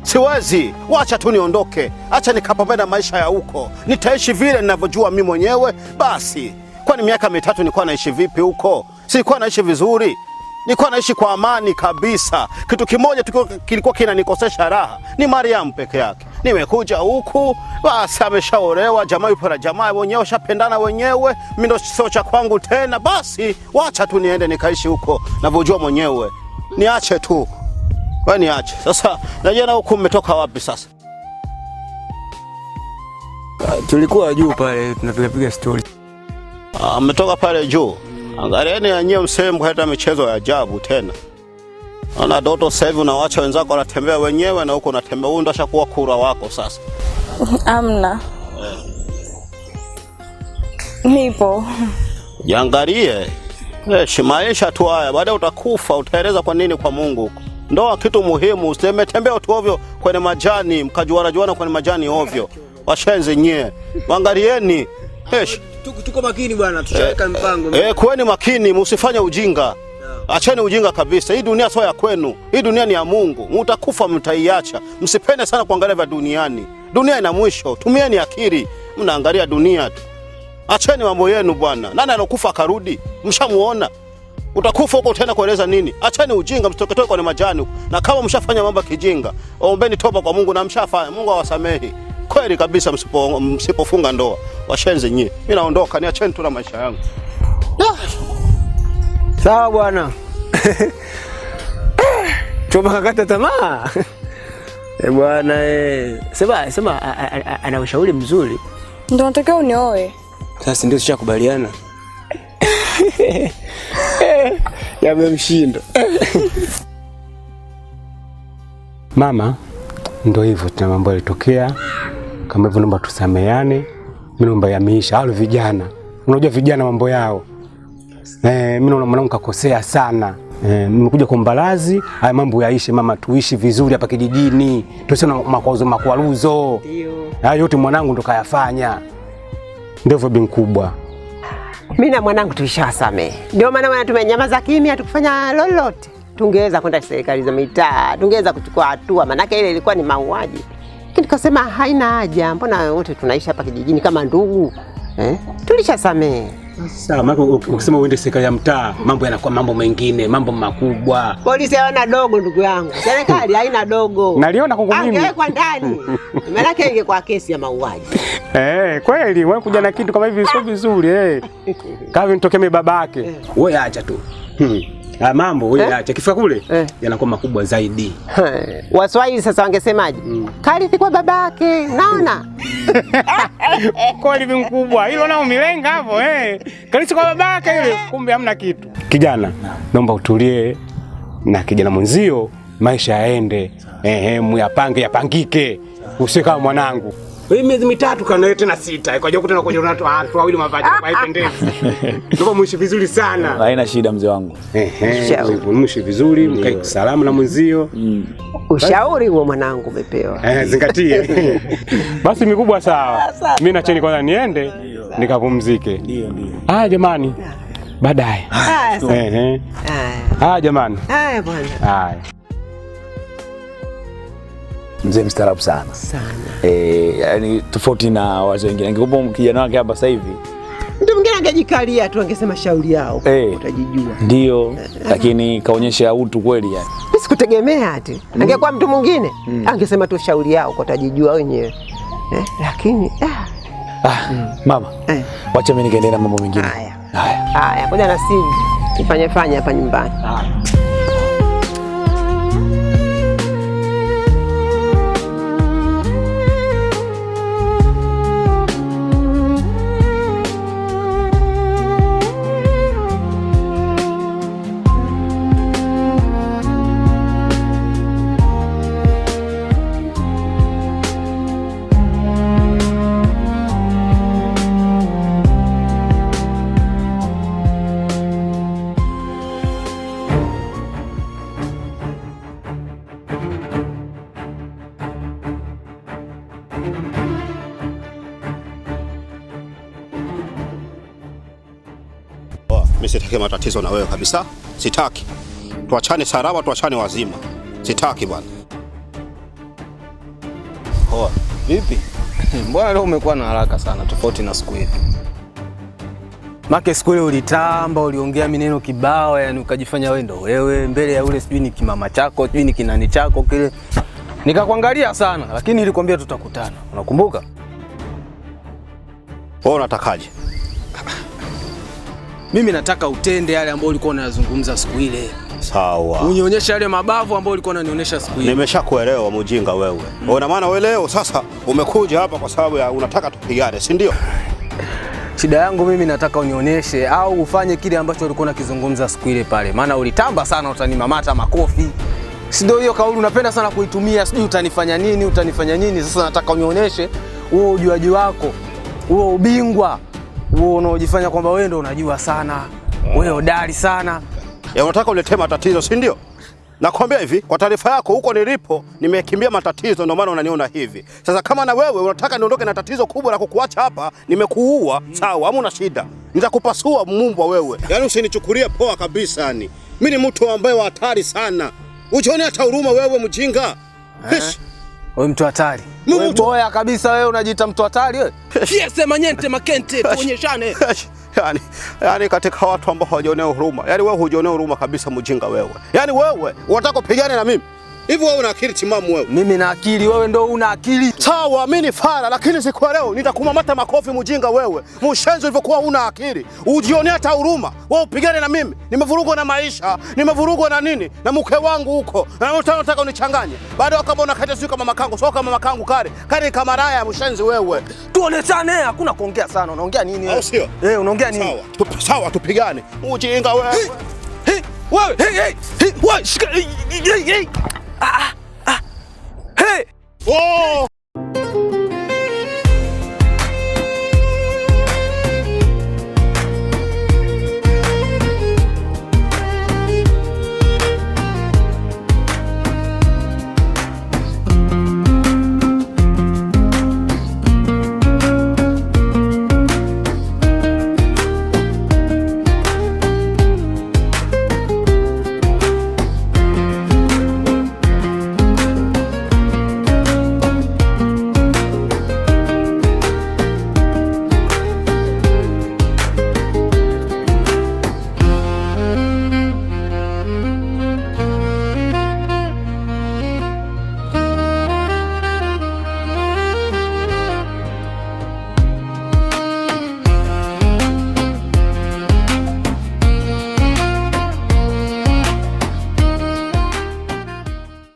Siwezi. Wacha tu niondoke. Acha nikapambane na maisha ya huko. Nitaishi vile ninavyojua mimi mwenyewe basi. Kwani miaka 3 nilikuwa naishi vipi huko? Silikuwa naishi vizuri. Nilikuwa naishi kwa amani kabisa. Kitu kimoja kilikuwa kinanikosesha raha, ni Mariamu peke yake. Nimekuja huku, basi ameshaolewa, jamaa yupo na jamaa wenyewe, washapendana wenyewe, mimi ndo sio cha kwangu tena. Basi wacha tu niende nikaishi huko ninavyojua mwenyewe. Niache tu. Wewe niache. Sasa najua na huku mmetoka wapi sasa? Tulikuwa juu pale tunapiga story. Mmetoka pale juu. Angalieni yenyewe msemo hata michezo ya ajabu tena. Ana Doto sasa hivi unaacha wenzako wanatembea wenyewe na huko unatembea, huyu ndo ashakuwa kura wako sasa. Amna. Nipo. Jiangalie. Maisha tu haya, baadaye utakufa, utaeleza kwa nini kwa Mungu huko. Ndoa kitu muhimu, usimetembea tu ovyo kwenye majani, mkajuana kwenye majani ovyo. Washenzi nyie. Angalieni. Tuko makini bwana, tushaweka mpango. Kuweni makini, msifanye ujinga. Acheni ujinga kabisa. Hii dunia sio ya kwenu. Hii dunia ni ya Mungu. Mtakufa, mtaiacha. Msipende sana kuangalia vya duniani. Dunia ina mwisho. Tumieni akili. Mnaangalia dunia tu. Acheni mambo yenu bwana. Nani alokufa akarudi? Mshamuona. Utakufa huko tena kueleza nini? Acheni ujinga, msitoketoe kwenye majani. Na kama mshafanya mambo kijinga, ombeni toba kwa Mungu na mshafanya. Mungu awasamehe. Kweli kabisa msipofunga ndoa. Washenzi nyie. Mimi naondoka, niacheni tu na maisha yangu. Sawa bwana. Choma kakata tamaa. Bwana sema ana ushauri mzuri. Ndio nataka unioe. Sasa ndio tushakubaliana. Yamemshinda. Mama, ndio hivyo, tuna mambo yalitokea kama hivyo, naomba tusameane. Mimi naomba yameisha. Hao vijana, unajua vijana mambo yao. Mimi naona mwanangu kakosea sana. Nimekuja kuomba radhi, haya mambo yaishe mama, tuishi vizuri hapa kijijini. Tusiwe na makwaruzo. Ndio. Haya yote mwanangu ndo kayafanya. Ndio hivyo bin kubwa. Mimi na mwanangu tulishawasamehe. Ndio maana tumenyamaza kimya, tukufanya lolote. Tungeweza kwenda serikali za mitaa, tungeweza kuchukua hatua, manake ile ilikuwa ni mauaji. Lakini tukasema haina haja, mbona wote tunaishi hapa kijijini kama ndugu. Tulishasamehe. Sawa, maana ukisema uende serikali ya mtaa, mambo yanakuwa mambo mengine, mambo makubwa. Polisi hawana dogo ndugu yangu. Serikali haina dogo. Naliona kwa mimi. Angewekwa ndani. Maana ingekuwa kesi ya mauaji. Kweli wewe kuja na kitu kama hivi sio vizuri Kama nitokee mimi babake. Wewe acha tu. Mambo wewe acha. Kifika kule yanakuwa makubwa zaidi. Waswahili sasa wangesemaje? Karithi kwa babake. Naona. Kweli mkubwa. Hilo nao milenga hapo Karithi kwa babake ile. Kumbe hamna kitu. Kijana, naomba utulie na kijana mwenzio, maisha yaende. Yapangike. Usiwe kama mwanangu. Wewe miezi mitatu kana tena 6. Ikaja kutana kwenye watu wawili mavazi kwa haipendezi. Ndio muishi vizuri sana. Haina shida mzee wangu. Muishi vizuri, mkae salama na mwenzio. Ushauri huo mwanangu umepewa. Zingatie. Basi mikubwa sawa. Mimi nacheni kwanza niende nikapumzike. Ndio. Jamani. Baadaye. Jamani. Bwana. Mzee mstaarabu sana. Yani tofauti na wazee wengine. Angekupa kijana wake hapa sasa hivi, mtu mwingine angejikalia tu, angesema shauri yao. Utajijua. Ndio, lakini kaonyesha utu kweli yani. Mimi sikutegemea ati. Angekuwa mtu mwingine, angesema tu shauri yao, utajijua wenyewe. Lakini mama, wacha mimi nikaendelea na mambo mengine. Haya, ngoja na sisi tufanye hapa nyumbani. Mimi sitaki matatizo na wewe kabisa. Sitaki. Tuachane salama, tuachane wazima. Sitaki bwana. Vipi? Mbona leo umekuwa na haraka sana tofauti na siku ile? Make siku ile ulitamba, uliongea maneno kibao, yani ukajifanya wewe ndo wewe mbele ya ule sijui ni kimama chako, sijui ni kinani chako kile. Nikakuangalia sana, lakini nilikwambia tutakutana. Unakumbuka? Wewe unatakaje? Mimi nataka utende yale ambayo ulikuwa unayazungumza siku ile. Sawa. Unionyesha yale mabavu ambayo ulikuwa unanionyesha siku ile. Nimeshakuelewa mjinga wewe. Una maana wewe leo sasa umekuja hapa kwa sababu ya unataka tupigane, si ndio? Shida yangu mimi nataka unionyeshe au ufanye kile ambacho ulikuwa unakizungumza siku ile pale. Maana ulitamba sana utanimamata makofi. Si ndio hiyo kauli unapenda sana kuitumia, sijui utanifanya nini. Sasa nataka unionyeshe huo ujuaji wako, huo ubingwa, huo unaojifanya kwamba wewe ndio unajua sana, wewe hodari sana. Unataka uletee matatizo, si ndio? Nakwambia hivi, kwa taarifa yako, huko nilipo nimekimbia matatizo, ndio maana unaniona hivi. Sasa kama na wewe unataka niondoke na tatizo kubwa la kukuacha hapa, nimekuua, sawa, hamna shida. Nitakupasua mumbwa wewe. Yaani usinichukulie poa kabisa yani. Mimi ni mtu ambaye wa hatari sana. Ujione hata huruma wewe mjinga. Wewe mtu hatari. Wewe boya kabisa wewe unajiita mtu hatari wewe. Sema nyente makente tuonyeshane. Yani katika watu ambao hawajionea huruma. Yani wewe hujionea huruma kabisa mjinga wewe. Yani wewe unataka kupigana na mimi? Hivi wewe una akili timamu wewe? Mimi na akili, wewe ndo una akili. Sawa, mimi ni fara, lakini siku leo nitakumamata makofi mjinga wewe. Mshenzi ulivyokuwa una akili. Ujionea hata huruma. Wewe upigane na mimi. Nimevurugwa na maisha, nimevurugwa na nini? Na mke wangu huko. Na unataka unichanganye. Baada kama unakata sio kama makangu, sio kama makangu kale. Kale kama raya mshenzi wewe. Tuoneshane, hakuna kuongea sana. Unaongea nini wewe? Sio? Unaongea nini? Sawa, tupigane. Ujinga wewe. Wewe, wewe, shika. Hey! Oh!